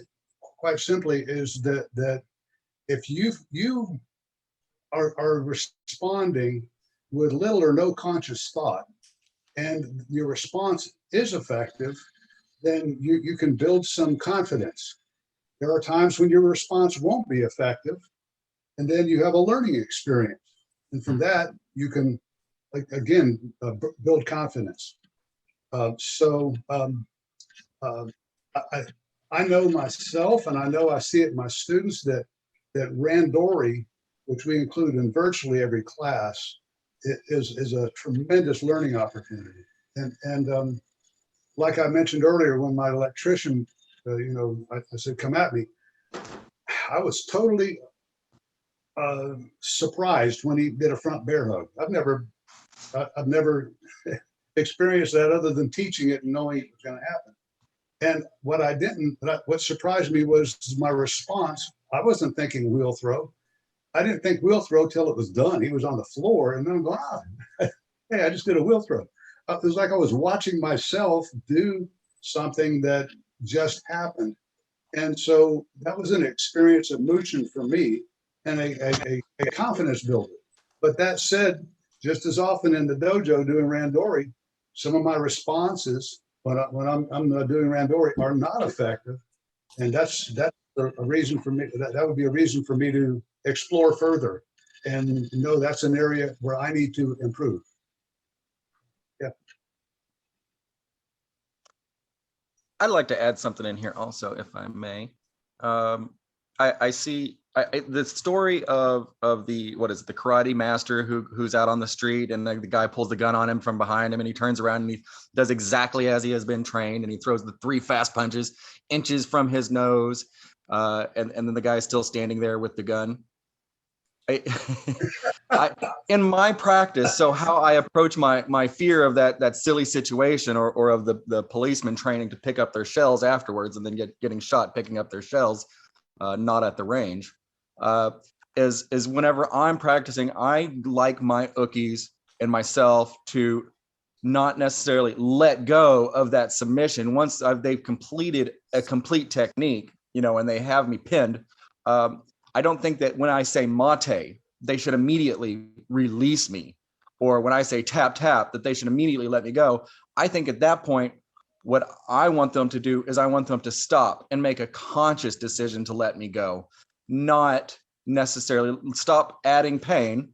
quite simply, is that if you are responding with little or no conscious thought, and your response is effective, then you can build some confidence. There are times when your response won't be effective, and then you have a learning experience. And from that, you can, build confidence. I know myself, and I know I see it in my students, that randori, which we include in virtually every class, is a tremendous learning opportunity. And like I mentioned earlier, when my electrician, I said, come at me, I was totally surprised when he did a front bear hug. I've never experienced that other than teaching it and knowing it was going to happen. And what surprised me was my response. I wasn't thinking wheel throw. I didn't think wheel throw till it was done. He was on the floor, and then I'm going, hey, I just did a wheel throw. It was like I was watching myself do something that just happened. And so that was an experience of mushin for me and a confidence builder. But that said, just as often in the dojo doing randori, some of my responses when I'm doing randori are not effective. And that's a reason for me, that would be a reason for me to explore further and know that's an area where I need to improve. Yeah. I'd like to add something in here also, if I may. I see the story of the, what is it, the karate master who's out on the street, and the guy pulls the gun on him from behind him, and he turns around and he does exactly as he has been trained, and he throws the 3 fast punches inches from his nose, and then the guy's still standing there with the gun. In my practice, so how I approach my fear of that silly situation, or of the policeman training to pick up their shells afterwards and then getting shot picking up their shells, not at the range, is whenever I'm practicing, I like my ukis and myself to not necessarily let go of that submission once they've completed a complete technique, and they have me pinned. I don't think that when I say mate, they should immediately release me, or when I say tap, tap, that they should immediately let me go. I think at that point, what I want them to do is I want them to stop and make a conscious decision to let me go, not necessarily stop adding pain,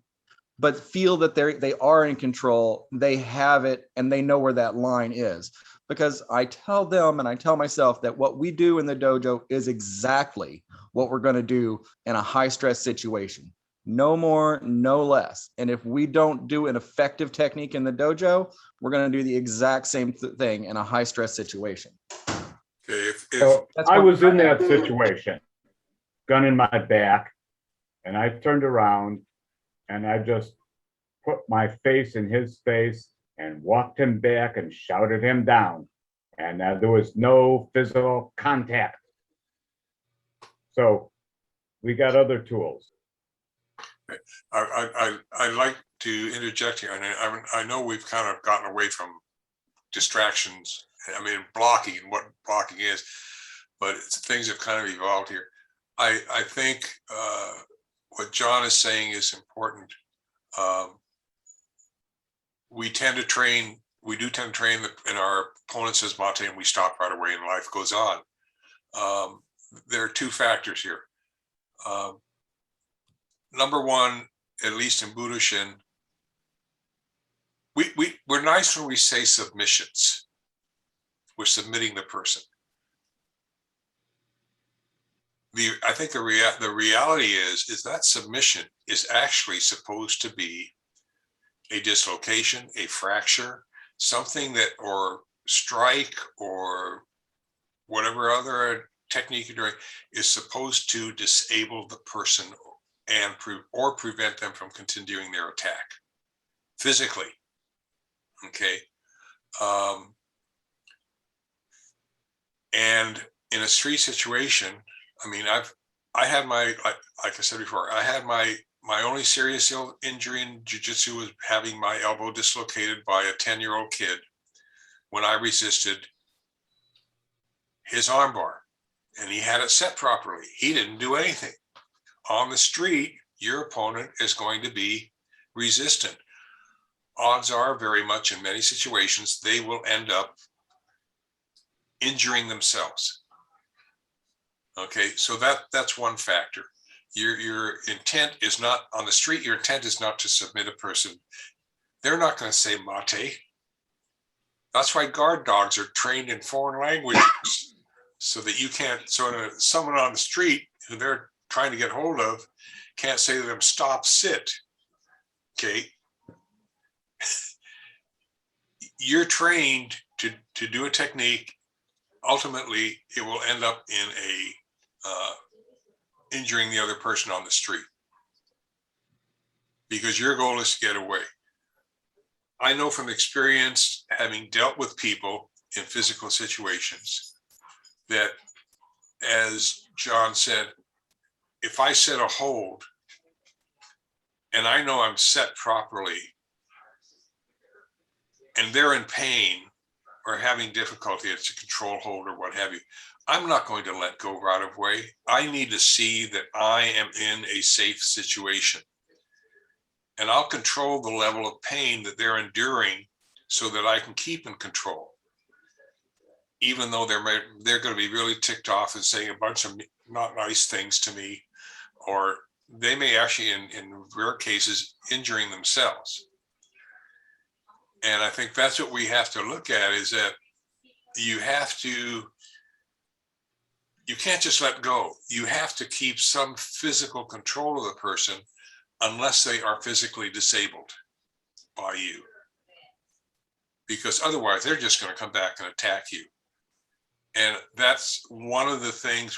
but feel that they are in control, they have it, and they know where that line is. Because I tell them and I tell myself that what we do in the dojo is exactly what we're going to do in a high stress situation. No more, no less. And if we don't do an effective technique in the dojo, we're going to do the exact same thing in a high stress situation. Okay, So I was in that situation, gun in my back, and I turned around and I just put my face in his face and walked him back and shouted him down. And there was no physical contact. So we got other tools. I'd like to interject here. And I know we've kind of gotten away from distractions. I mean, blocking and what blocking is, but things have kind of evolved here. I think what John is saying is important. We do tend to train and our opponent says mate and we stop right away and life goes on. There are 2 factors here. Number one, at least in Budoshin, we're nice when we say submissions. We're submitting the person. I think the reality is that submission is actually supposed to be a dislocation, a fracture, something that, or strike, or whatever other technique you're doing, is supposed to disable the person and prevent them from continuing their attack physically. Okay. And in a street situation, I mean, I had my, like I said before, I had my only serious injury in jiu-jitsu was having my elbow dislocated by a 10-year-old kid when I resisted his armbar, and he had it set properly. He didn't do anything. On the street, your opponent is going to be resistant. Odds are very much in many situations, they will end up injuring themselves. Okay, so that's one factor. Your intent is not on the street. Your intent is not to submit a person. They're not going to say mate. That's why guard dogs are trained in foreign languages, so that you can't. So someone on the street who they're trying to get hold of can't say to them, "Stop, sit." Okay, you're trained to do a technique. Ultimately, it will end up in a injuring the other person on the street, because your goal is to get away. I know from experience, having dealt with people in physical situations, that, as John said, if I set a hold and I know I'm set properly and they're in pain or having difficulty, it's a control hold or what have you, I'm not going to let go right away. I need to see that I am in a safe situation. And I'll control the level of pain that they're enduring so that I can keep in control. Even though they're going to be really ticked off and saying a bunch of not nice things to me, or they may actually, in rare cases, injuring themselves. And I think that's what we have to look at, is that you can't just let go. You have to keep some physical control of the person unless they are physically disabled by you. Because otherwise they're just going to come back and attack you. And that's one of the things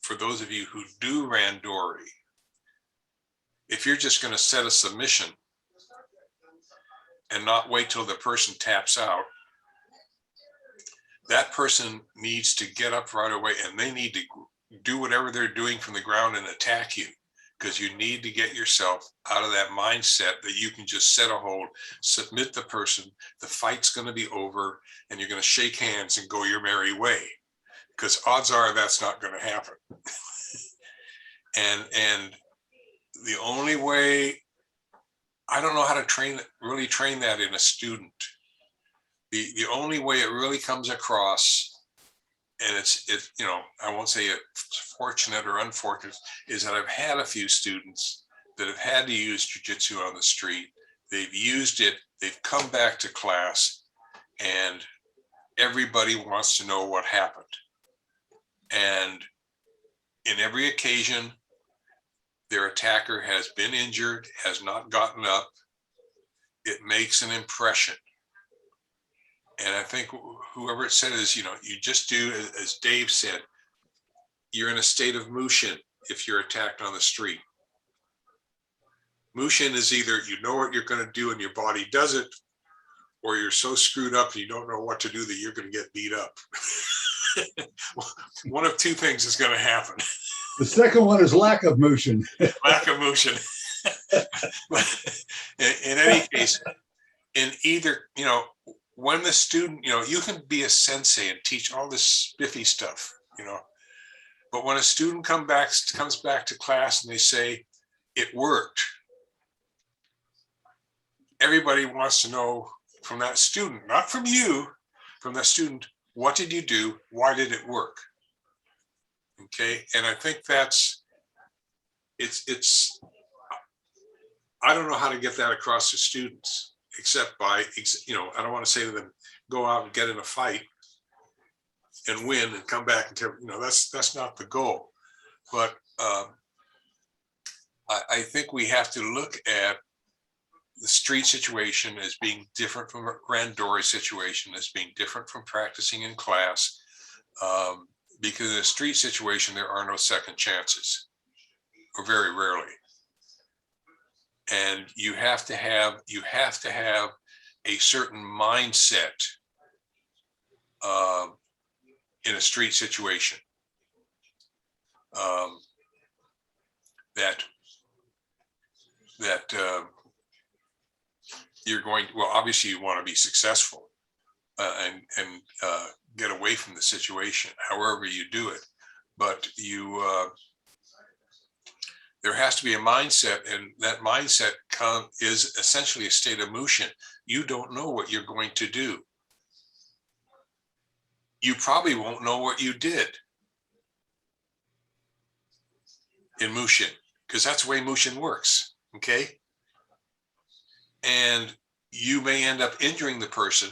for those of you who do randori, if you're just going to set a submission and not wait till the person taps out, that person needs to get up right away and they need to do whatever they're doing from the ground and attack you, because you need to get yourself out of that mindset that you can just set a hold, submit the person, the fight's going to be over, and you're going to shake hands and go your merry way, because odds are that's not going to happen. And the only way, I don't know how to really train that in a student. The only way it really comes across, and it's I won't say it's fortunate or unfortunate, is that I've had a few students that have had to use jiu-jitsu on the street. They've used it, they've come back to class, and everybody wants to know what happened. And in every occasion, their attacker has been injured, has not gotten up. It makes an impression. And I think whoever it said is, you just do, as Dave said, you're in a state of mushin if you're attacked on the street. Mushin is either you know what you're going to do and your body does it, or you're so screwed up you don't know what to do that you're going to get beat up. One of two things is going to happen. The second one is lack of motion. Lack of motion. But in any case, in either, when the student, you can be a sensei and teach all this spiffy stuff, but when a student comes back to class and they say it worked, everybody wants to know from that student, not from you, from that student, what did you do? Why did it work? Okay. And I think it's I don't know how to get that across to students, except by, I don't want to say to them, go out and get in a fight and win and come back and tell, that's not the goal. But I think we have to look at the street situation as being different from a randori situation, as being different from practicing in class. Because in a street situation, there are no second chances, or very rarely. And you have to have a certain mindset in a street situation that you're going to, well, obviously you want to be successful and get away from the situation, however you do it. But there has to be a mindset, and that mindset is essentially a state of mushin. You don't know what you're going to do. You probably won't know what you did in mushin, because that's the way mushin works, okay? And you may end up injuring the person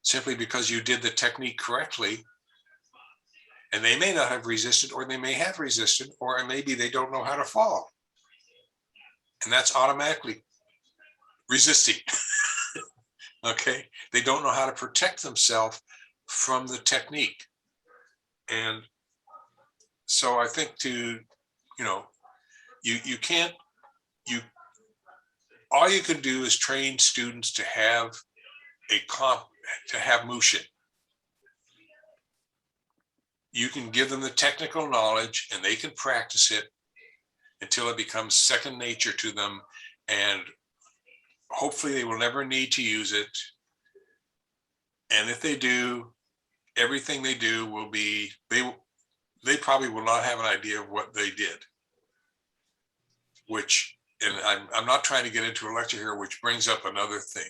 simply because you did the technique correctly, and they may not have resisted, or they may have resisted, or maybe they don't know how to fall. And that's automatically resisting, okay? They don't know how to protect themselves from the technique. And so I think all you can do is train students to have mushin. you can give them the technical knowledge and they can practice it until it becomes second nature to them. And hopefully they will never need to use it. And if they do, everything they do will be, they probably will not have an idea of what they did. Which, and I'm not trying to get into a lecture here, which brings up another thing.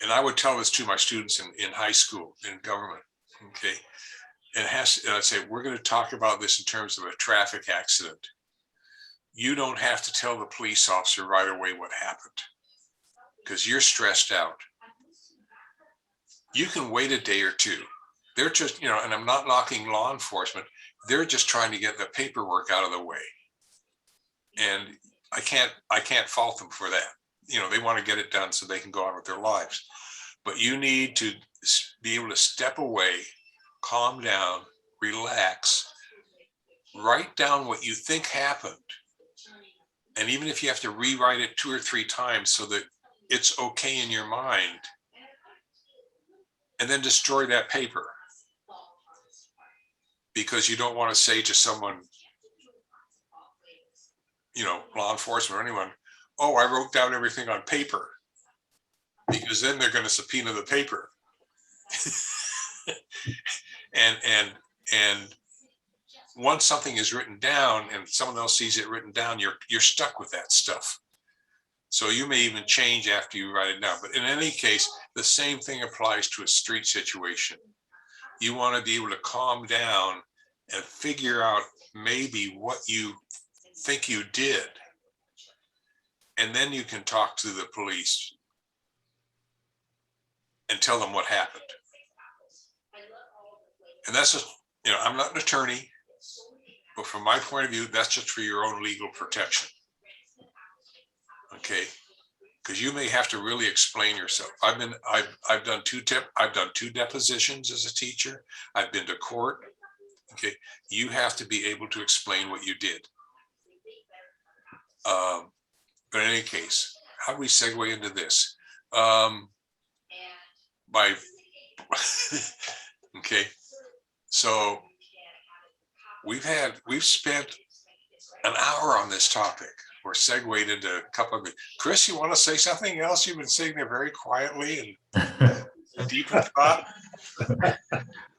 And I would tell this to my students in high school, in government, okay? And I'd say, we're going to talk about this in terms of a traffic accident. You don't have to tell the police officer right away what happened because you're stressed out. You can wait a day or two. They're just, you know, and I'm not knocking law enforcement. They're just trying to get the paperwork out of the way. And I can't fault them for that. You know, they want to get it done so they can go on with their lives. But you need to be able to step away, calm down, relax, write down what you think happened. And even if you have to rewrite it 2 or 3 times so that it's okay in your mind, and then destroy that paper. Because you don't want to say to someone, you know, law enforcement or anyone, oh, I wrote down everything on paper. Because then they're going to subpoena the paper. and once something is written down and someone else sees it written down, you're stuck with that stuff. So you may even change after you write it down. But in any case, the same thing applies to a street situation. You want to be able to calm down and figure out maybe what you think you did. And then you can talk to the police and tell them what happened. And that's just, you know, I'm not an attorney, but from my point of view, that's just for your own legal protection. Okay, because you may have to really explain yourself. I've done two depositions as a teacher. I've been to court. Okay, you have to be able to explain what you did. But in any case, how do we segue into this? Okay, so we've spent an hour on this topic. We're segued into a couple of it. Chris, you want to say something else? You've been sitting there very quietly and deep in thought.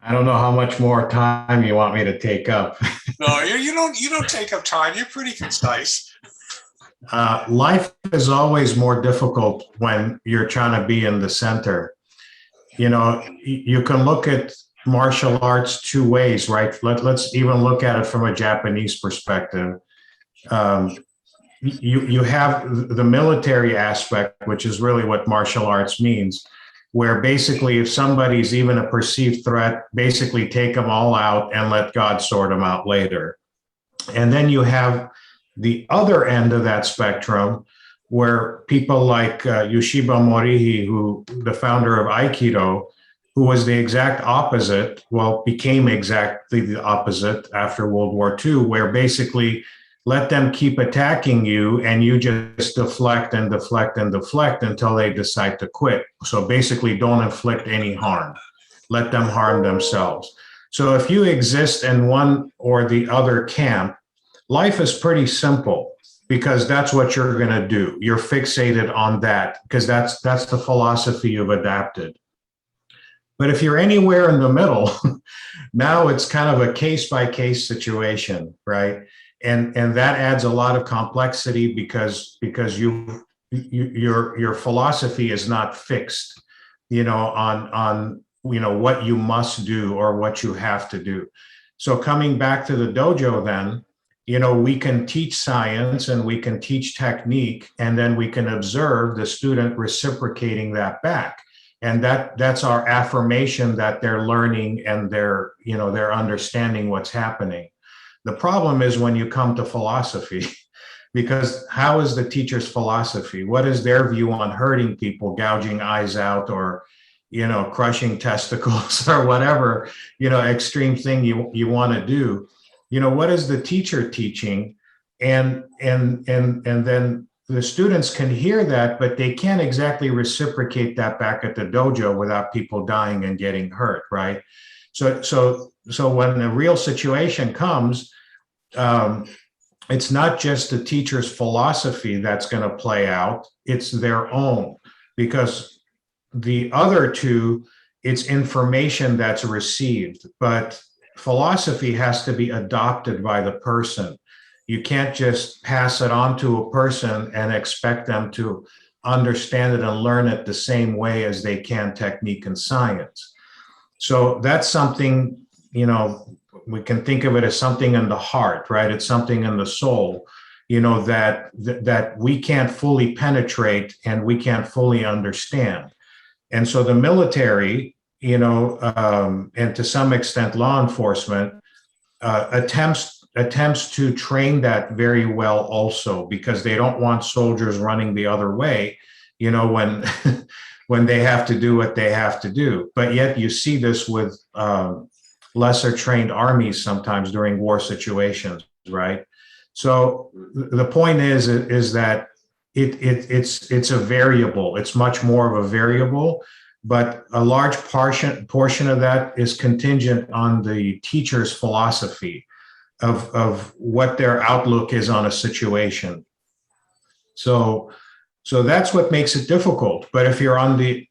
I don't know how much more time you want me to take up. No, you don't take up time. You're pretty concise. Life is always more difficult when you're trying to be in the center. You know, you can look at martial arts 2 ways, right? Let's even look at it from a Japanese perspective. You have the military aspect, which is really what martial arts means, where basically if somebody's even a perceived threat, basically take them all out and let God sort them out later. And then you have the other end of that spectrum, where people like Yoshiba Morihi, who the founder of Aikido, who was the exact opposite, well, became exactly the opposite after World War II, where basically let them keep attacking you and you just deflect and deflect and deflect until they decide to quit. So basically don't inflict any harm. Let them harm themselves. So if you exist in one or the other camp, life is pretty simple because that's what you're going to do. You're fixated on that because that's the philosophy you've adapted. But if you're anywhere in the middle, now it's kind of a case-by-case situation, right? And that adds a lot of complexity because your philosophy is not fixed, you know, on you know what you must do or what you have to do. So coming back to the dojo, then, you know, we can teach science and we can teach technique, and then we can observe the student reciprocating that back. And that's our affirmation that they're learning and they're understanding what's happening. The problem is when you come to philosophy, because how is the teacher's philosophy? What is their view on hurting people, gouging eyes out, or, you know, crushing testicles or whatever, you know, extreme thing you want to do? You know, what is the teacher teaching? And then the students can hear that, but they can't exactly reciprocate that back at the dojo without people dying and getting hurt, right? So when a real situation comes, it's not just the teacher's philosophy that's going to play out, it's their own, because the other two, it's information that's received, but philosophy has to be adopted by the person. You can't just pass it on to a person and expect them to understand it and learn it the same way as they can technique and science. So that's something, we can think of it as something in the heart, right? It's something in the soul, that we can't fully penetrate and we can't fully understand. And so the military, and to some extent law enforcement, attempts to train that very well also, because they don't want soldiers running the other way, when when they have to do what they have to do. But yet you see this with lesser trained armies sometimes during war situations, right? So the point is that it's a variable. It's much more of a variable, but a large portion of that is contingent on the teacher's philosophy of what their outlook is on a situation. So that's what makes it difficult. But if you're on the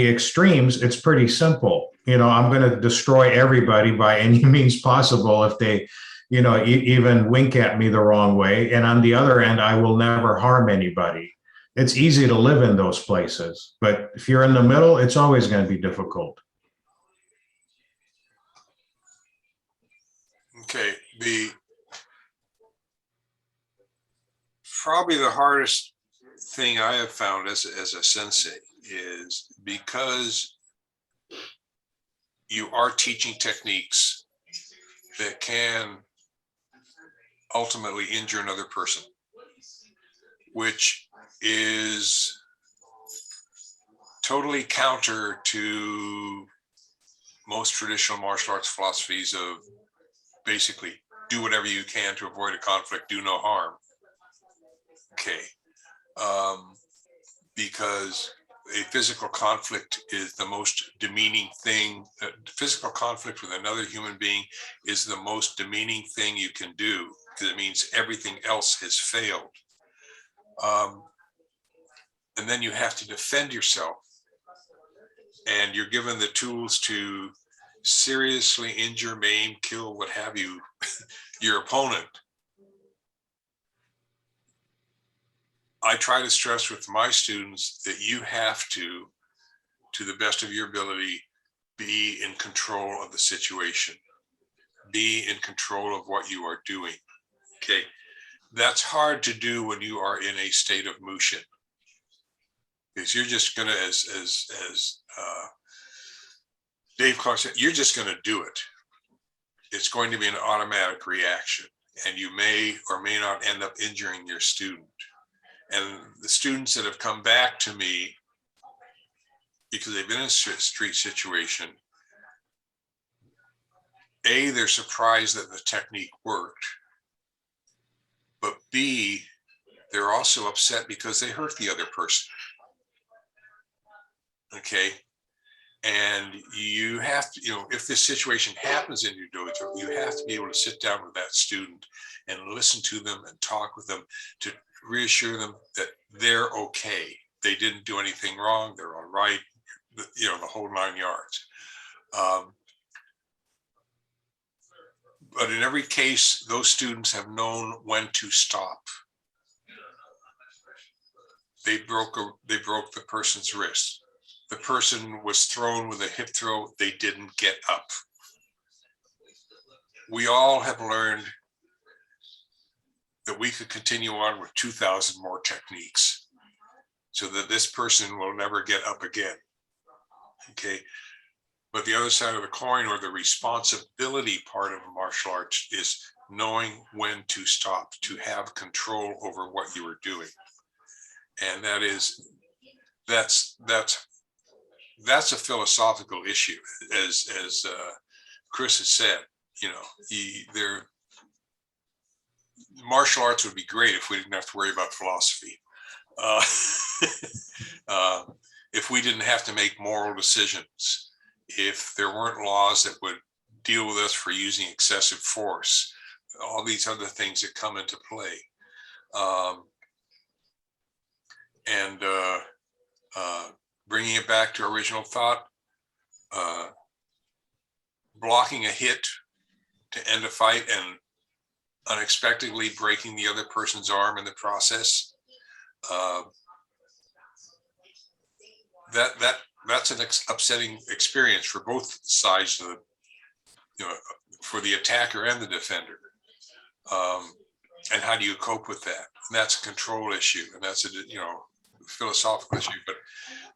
extremes, it's pretty simple. I'm going to destroy everybody by any means possible if they, even wink at me the wrong way. And on the other end, I will never harm anybody. It's easy to live in those places, but if you're in the middle, it's always going to be difficult. Okay, probably the hardest thing I have found as a sensei is because you are teaching techniques that can ultimately injure another person, which is totally counter to most traditional martial arts philosophies of basically do whatever you can to avoid a conflict, do no harm. Okay. Because a physical conflict is the most demeaning thing. Physical conflict with another human being is the most demeaning thing you can do, because it means everything else has failed. And then you have to defend yourself, and you're given the tools to seriously injure, maim, kill, what have you, your opponent. I try to stress with my students that you have to the best of your ability, be in control of the situation, be in control of what you are doing. Okay, that's hard to do when you are in a state of mushin, because you're just gonna, as Dave Clark said, you're just gonna do it. It's going to be an automatic reaction, and you may or may not end up injuring your student. And the students that have come back to me because they've been in a street situation, A, they're surprised that the technique worked, but B, they're also upset because they hurt the other person. Okay. And you have to, if this situation happens in your dojo, you have to be able to sit down with that student and listen to them and talk with them to reassure them that they're okay. They didn't do anything wrong. They're all right. The whole 9 yards. But in every case, those students have known when to stop. They broke the person's wrist. The person was thrown with a hip throw. They didn't get up. We all have learned that we could continue on with 2,000 more techniques so that this person will never get up again. Okay. But the other side of the coin, or the responsibility part of martial arts, is knowing when to stop, to have control over what you are doing. And that's a philosophical issue, as Chris has said. Martial arts would be great if we didn't have to worry about philosophy. If we didn't have to make moral decisions, if there weren't laws that would deal with us for using excessive force, all these other things that come into play. Bringing it back to original thought, blocking a hit to end a fight and unexpectedly breaking the other person's arm in the process, that's an upsetting experience for both sides of the, for the attacker and the defender. And how do you cope with that? And that's a control issue, and that's a philosophical issue. But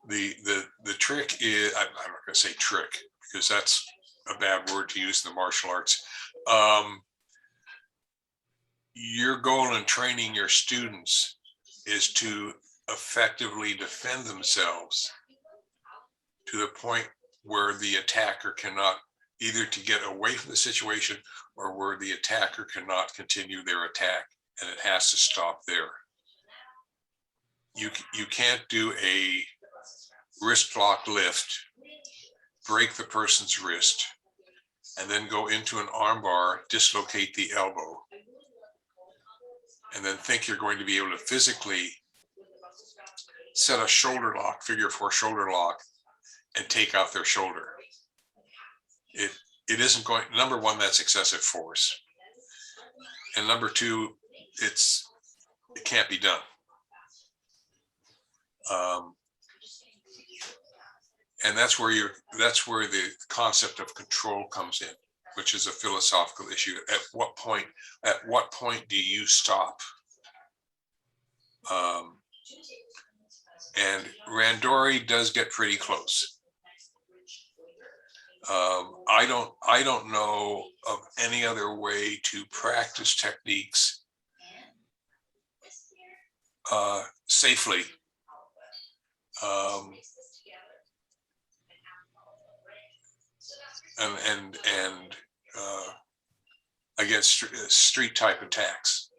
the trick is, I'm not going to say trick because that's a bad word to use in the martial arts. Your goal in training your students is to effectively defend themselves to the point where the attacker cannot, either to get away from the situation or where the attacker cannot continue their attack, and it has to stop there. You can't do a wrist lock lift, break the person's wrist, and then go into an arm bar, dislocate the elbow, and then think you're going to be able to physically set a shoulder lock, figure 4 shoulder lock, and take out their shoulder. It isn't going, number one, that's excessive force. And number two, it can't be done. And that's where the concept of control comes in, which is a philosophical issue. At what point do you stop? And Randori does get pretty close. I don't know of any other way to practice techniques safely and against street type attacks.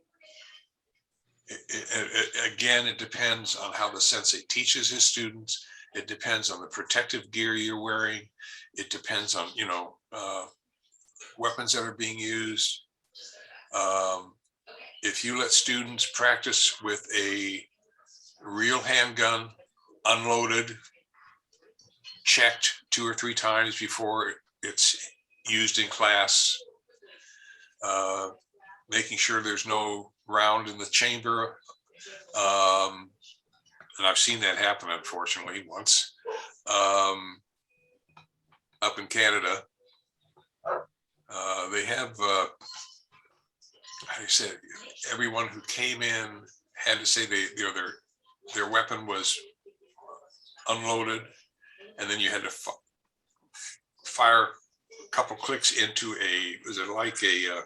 Again, it depends on how the sensei teaches his students. It depends on the protective gear you're wearing. It depends on, weapons that are being used. If you let students practice with a real handgun, unloaded, checked 2 or 3 times before it's used in class, making sure there's no round in the chamber. And I've seen that happen, unfortunately, once. Up in Canada, they have, how do you say it? Everyone who came in had to say their weapon was unloaded, and then you had to fire a couple clicks into was it like a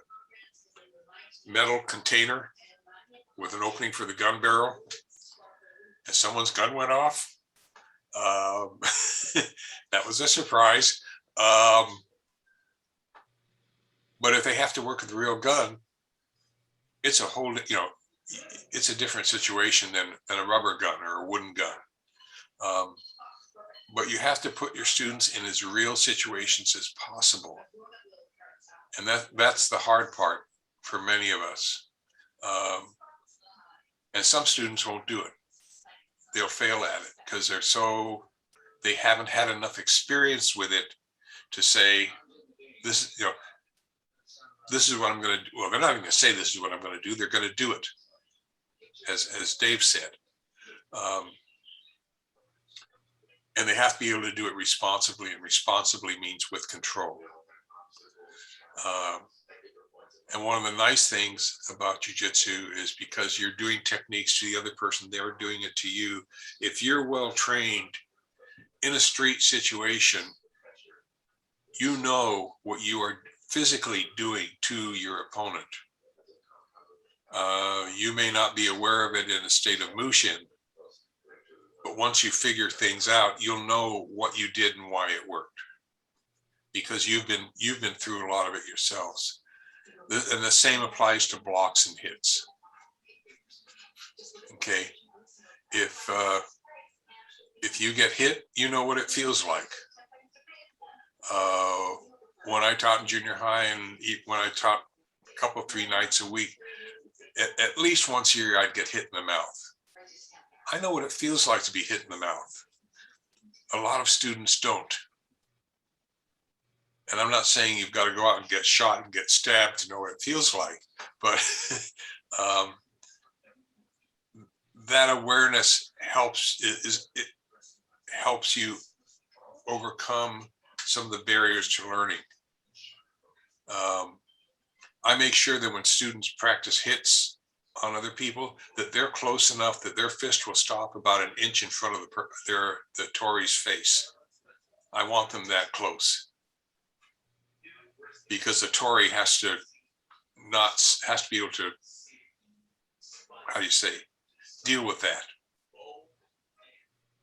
metal container with an opening for the gun barrel, and someone's gun went off. That was a surprise. But if they have to work with a real gun, it's a whole, it's a different situation than a rubber gun or a wooden gun. But you have to put your students in as real situations as possible. And that's the hard part for many of us. And some students won't do it. They'll fail at it because they haven't had enough experience with it to say, this is what I'm going to do. Well, they're not even going to say this is what I'm going to do. They're going to do it, as Dave said. And they have to be able to do it responsibly, and responsibly means with control. And one of the nice things about jiu-jitsu is because you're doing techniques to the other person, they're doing it to you. If you're well trained in a street situation, you know what you are physically doing to your opponent. You may not be aware of it in a state of mushin, but once you figure things out, you'll know what you did and why it worked, because you've been through a lot of it yourselves. And the same applies to blocks and hits. Okay, if you get hit, you know what it feels like. when I taught in junior high and when I taught a couple, 3 nights a week, at least once a year, I'd get hit in the mouth. I know what it feels like to be hit in the mouth. A lot of students don't. And I'm not saying you've got to go out and get shot and get stabbed to know what it feels like, but that awareness helps. It helps you overcome some of the barriers to learning. I make sure that when students practice hits on other people, that they're close enough that their fist will stop about an inch in front of the Tory's face. I want them that close, because the Tory has to be able to, how do you say, deal with that.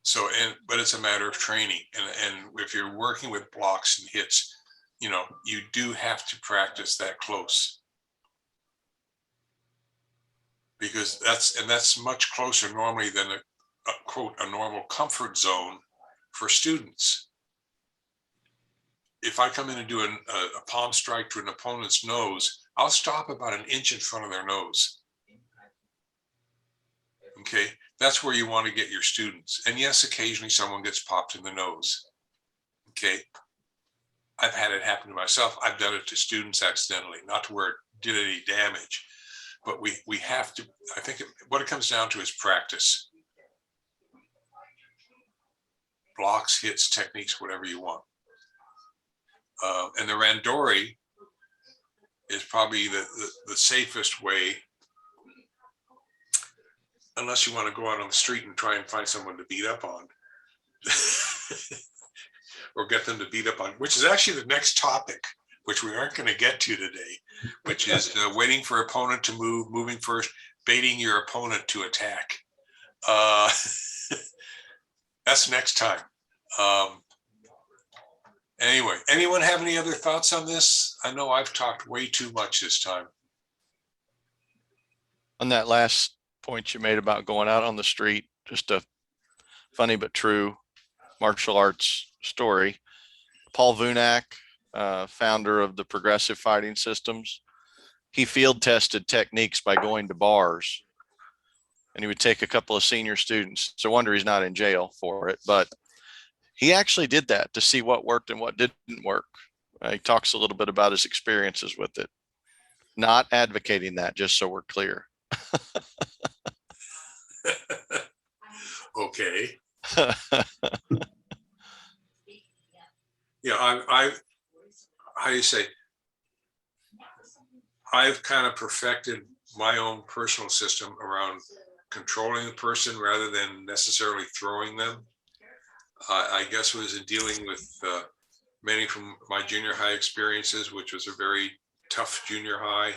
So, but it's a matter of training, and if you're working with blocks and hits, you know, you do have to practice that close, because that's much closer normally than a quote, a normal comfort zone for students. If I come in and do a palm strike to an opponent's nose, I'll stop about an inch in front of their nose. Okay, that's where you want to get your students. And yes, occasionally someone gets popped in the nose. Okay, I've had it happen to myself. I've done it to students accidentally, not to where it did any damage. But we have to, I think what it comes down to is practice. Blocks, hits, techniques, whatever you want. And the randori is probably the safest way, unless you want to go out on the street and try and find someone to beat up on. Or get them to beat up on, which is actually the next topic, which we aren't going to get to today, which is waiting for opponent to move, moving first, baiting your opponent to attack. That's next time. Anyway, anyone have any other thoughts on this? I know I've talked way too much this time. On that last point you made about going out on the street, just a funny but true martial arts story. Paul Vunak, founder of the Progressive Fighting Systems, he field tested techniques by going to bars, and he would take a couple of senior students. It's a wonder he's not in jail for it, but he actually did that to see what worked and what didn't work. He talks a little bit about his experiences with it. Not advocating that, just so we're clear. Okay. Yeah, I how do you say, I've kind of perfected my own personal system around controlling the person rather than necessarily throwing them. I guess it was in dealing with many from my junior high experiences, which was a very tough junior high.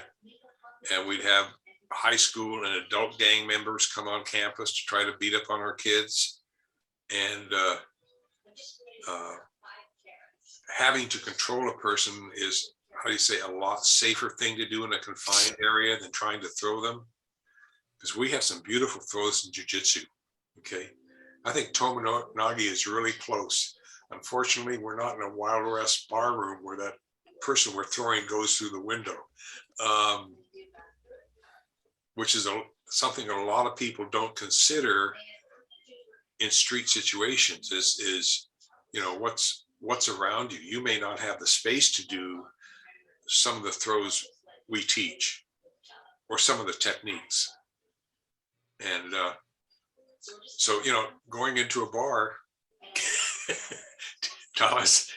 And we'd have high school and adult gang members come on campus to try to beat up on our kids. And having to control a person is, how do you say, a lot safer thing to do in a confined area than trying to throw them. Because we have some beautiful throws in jiu-jitsu, okay? I think Tomonagi is really close. Unfortunately, we're not in a Wild West bar room where that person we're throwing goes through the window, which is something a lot of people don't consider in street situations. Is you know, what's around you. You may not have the space to do some of the throws we teach or some of the techniques. And so, you know, going into a bar, Thomas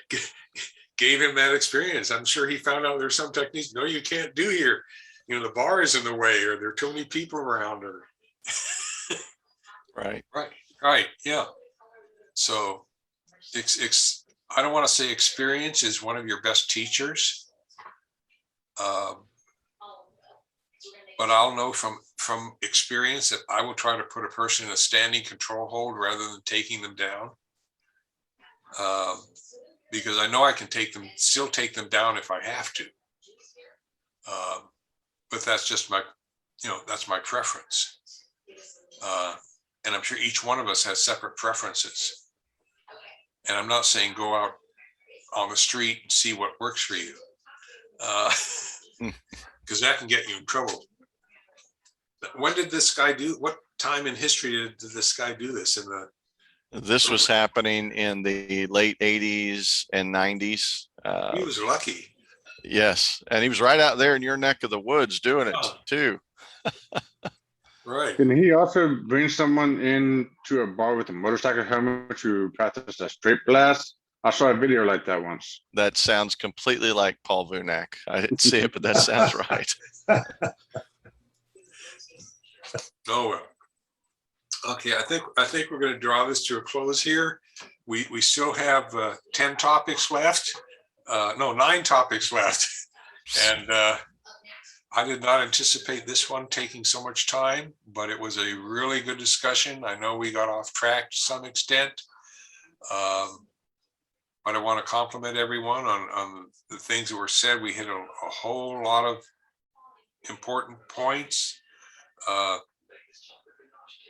gave him that experience. I'm sure he found out there's some techniques, no, you can't do here. You know, the bar is in the way, or there are too many people around, or Right. Right. Yeah. So I don't want to say experience is one of your best teachers. But I'll know from experience that I will try to put a person in a standing control hold rather than taking them down. Because I know I can still take them down if I have to. But that's just my, you know, that's my preference. And I'm sure each one of us has separate preferences. And I'm not saying go out on the street and see what works for you. Because that can get you in trouble. When did this guy do, what time in history did this guy do this? In the This was happening in the late 80s and 90s. he was lucky. Yes, and he was right out there in your neck of the woods doing it Oh. too. Right. Can he also bring someone in to a bar with a motorcycle helmet to practice a straight blast? I saw a video like that once. That sounds completely like Paul Vunak. I didn't see it, but that sounds right. Oh, well. Okay, I think we're going to draw this to a close here. We still have 10 topics left. No, 9 topics left. And I did not anticipate this one taking so much time, but it was a really good discussion. I know we got off track to some extent. But I want to compliment everyone on the things that were said. We hit a whole lot of important points.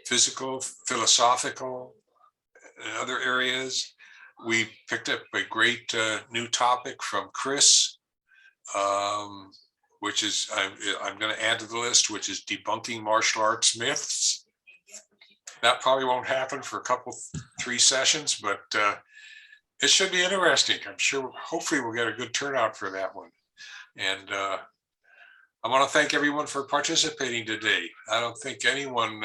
Physical, philosophical, and other areas. We picked up a great new topic from Chris, which is, I'm going to add to the list, which is debunking martial arts myths. That probably won't happen for a couple, 3 sessions, but it should be interesting. I'm sure, hopefully we'll get a good turnout for that one. And I want to thank everyone for participating today. I don't think anyone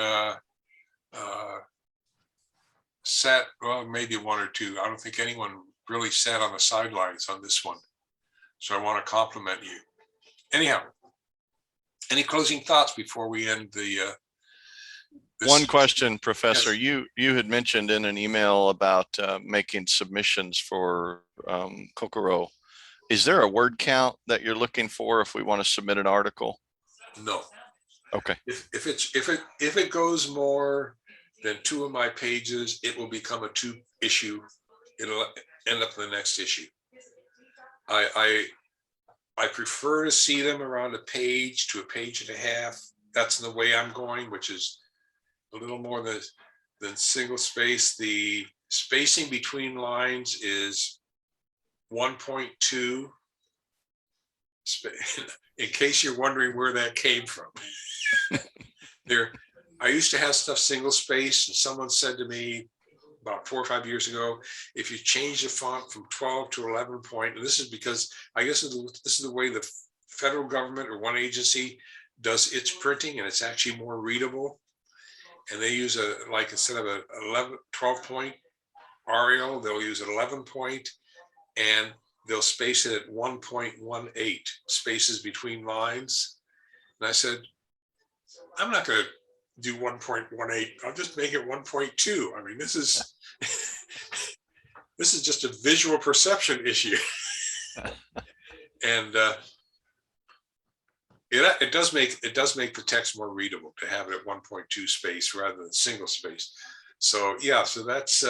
sat, well, maybe 1 or 2. I don't think anyone really sat on the sidelines on this one. So I want to compliment you. Anyhow, any closing thoughts before we end the One question, Professor. Yes. You had mentioned in an email about making submissions for Kokoro. Is there a word count that you're looking for if we want to submit an article? No. Okay. If it goes more than 2 of my pages, it will become a 2 issue. It'll end up in the next issue. I prefer to see them around a page to a page and a half. That's the way I'm going, which is a little more than single space. The spacing between lines is 1.2. In case you're wondering where that came from. I used to have stuff single space, and someone said to me about 4 or 5 years ago, if you change the font from 12 to 11 point, and this is because I guess this is the way the federal government or one agency does its printing, and it's actually more readable. And they use like instead of a 12 point Arial, they'll use an 11 point, and they'll space it at 1.18 spaces between lines. And I said, I'm not going to do 1.18. I'll just make it 1.2. I mean, this is just a visual perception issue. And it does make the text more readable to have it at 1.2 space rather than single space. So yeah, so that's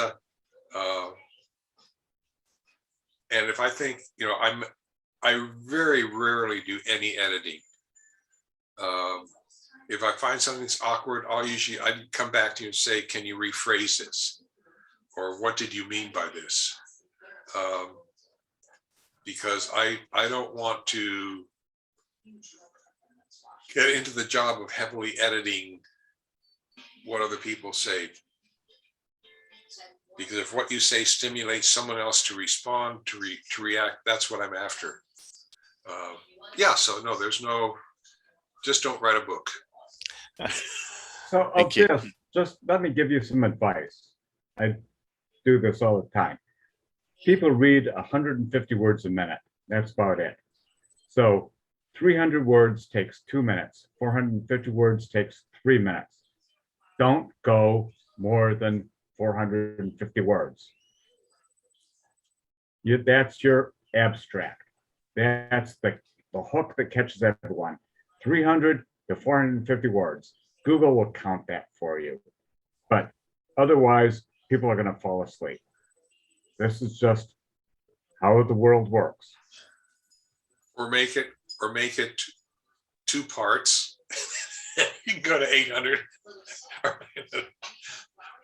and if I think, I very rarely do any editing. If I find something that's awkward, I'd come back to you and say, can you rephrase this? Or what did you mean by this? Because I don't want to get into the job of heavily editing what other people say. Because if what you say stimulates someone else to respond, to react, that's what I'm after. Yeah, so no, just don't write a book. So of Thank you. this, just let me give you some advice. I do this all the time. People read 150 words a minute. That's about it. So 300 words takes 2 minutes. 450 words takes 3 minutes. Don't go more than 450 words. That's your abstract. That's the hook that catches everyone. 300 to 450 words. Google will count that for you. But otherwise, people are going to fall asleep. This is just how the world works. Or make it 2 parts. You can go to 800.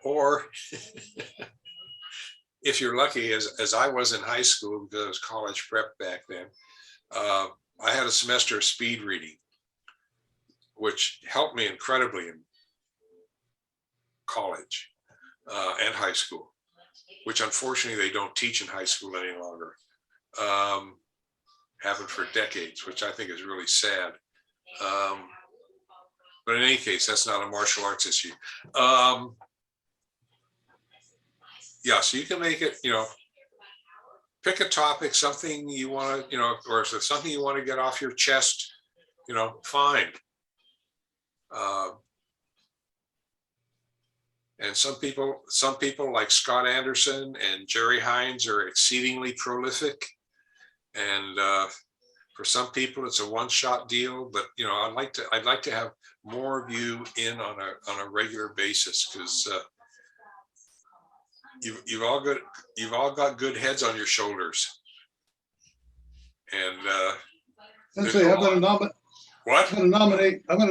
Or if you're lucky, as I was in high school, because it was college prep back then, I had a semester of speed reading, which helped me incredibly in college and high school, which unfortunately they don't teach in high school any longer. Haven't for decades, which I think is really sad. But in any case, that's not a martial arts issue. Yeah, so you can make it, pick a topic, something you want to, or if it's something you want to get off your chest, fine. And some people like Scott Anderson and Jerry Hines are exceedingly prolific. And for some people, it's a one-shot deal. But I'd like to have more of you in on a regular basis, because you've all got good heads on your shoulders. And Sensei, I'm going to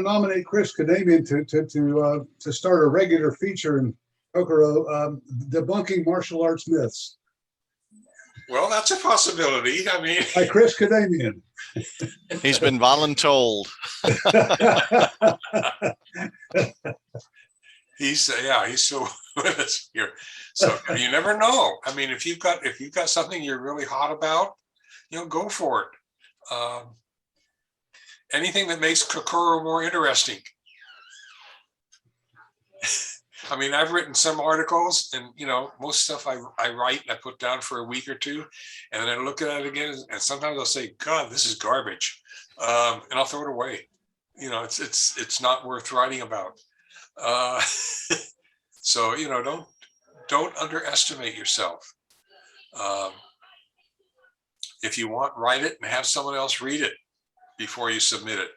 nominate Chris Kadamian to start a regular feature in Kokoro, debunking martial arts myths. Well, that's a possibility. I mean, By Chris Kadamian. He's been voluntold. He's still with us here. So you never know. I mean, if you've got something you're really hot about, go for it. Anything that makes Kokoro more interesting. I mean, I've written some articles, and most stuff I write and I put down for a week or two, and then I look at it again, and sometimes I'll say, God, this is garbage, and I'll throw it away. It's not worth writing about. So don't underestimate yourself. If you want, write it and have someone else read it before you submit it.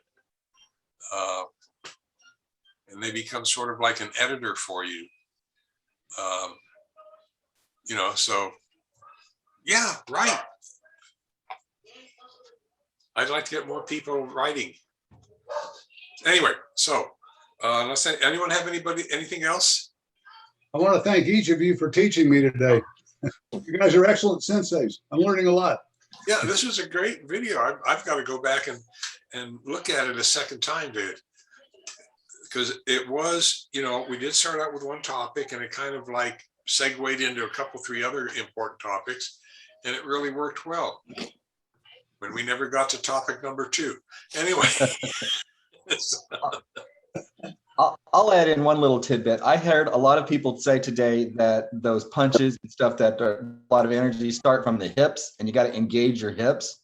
And they become sort of like an editor for you. So yeah, right. I'd like to get more people writing. Anyway, so let's say, anyone have anything else? I want to thank each of you for teaching me today. You guys are excellent senseis. I'm learning a lot. Yeah, this was a great video. I've got to go back and look at it a second time, because it was, we did start out with one topic, and it kind of like segued into a couple, 3 other important topics, and it really worked well. When we never got to topic number 2. Anyway. I'll add in one little tidbit. I heard a lot of people say today that those punches and stuff that are a lot of energy start from the hips, and you got to engage your hips.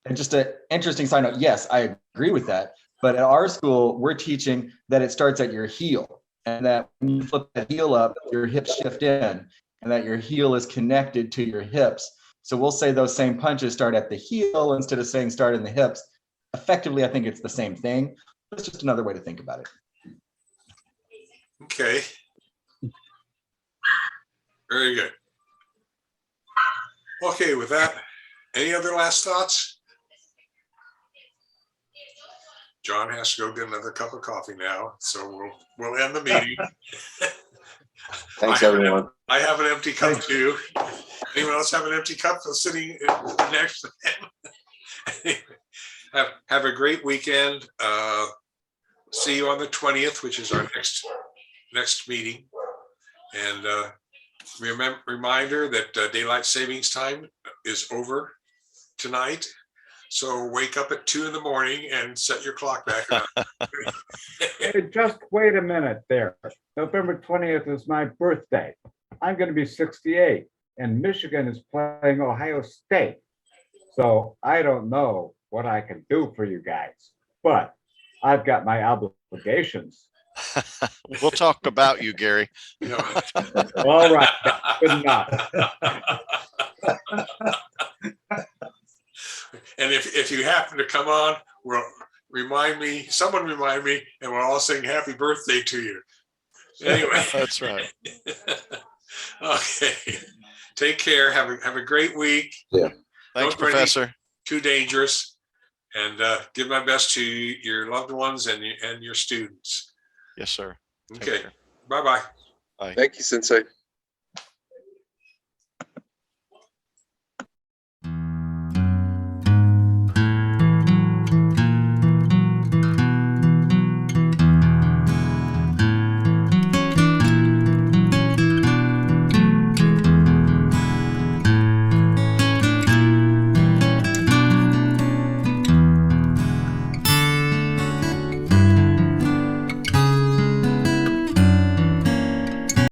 And just an interesting side note, yes, I agree with that. But at our school, we're teaching that it starts at your heel, and that when you flip that heel up, your hips shift in, and that your heel is connected to your hips. So we'll say those same punches start at the heel instead of saying start in the hips. Effectively, I think it's the same thing. It's just another way to think about it. Okay. Very good. Okay, with that, any other last thoughts? John has to go get another cup of coffee now, so we'll end the meeting. Thanks, everyone. I have an empty cup too. Anyone else have an empty cup sitting next to them? Have a great weekend. See you on the 20th, which is our next meeting. And reminder that daylight savings time is over tonight. So wake up at 2 in the morning and set your clock back on. Hey, just wait a minute there. November 20th is my birthday. I'm going to be 68, and Michigan is playing Ohio State. So I don't know what I can do for you guys, but I've got my obligations. We'll talk about you, Gary. All right, good enough. And if you happen to come on, someone remind me, and we'll all sing happy birthday to you. Anyway. That's right. Okay. Take care. Have a great week. Yeah. Thanks, Don't do anything Professor. too dangerous, and give my best to your loved ones and your students. Yes, sir. Take Okay. care. Bye-bye. Thank you, Sensei.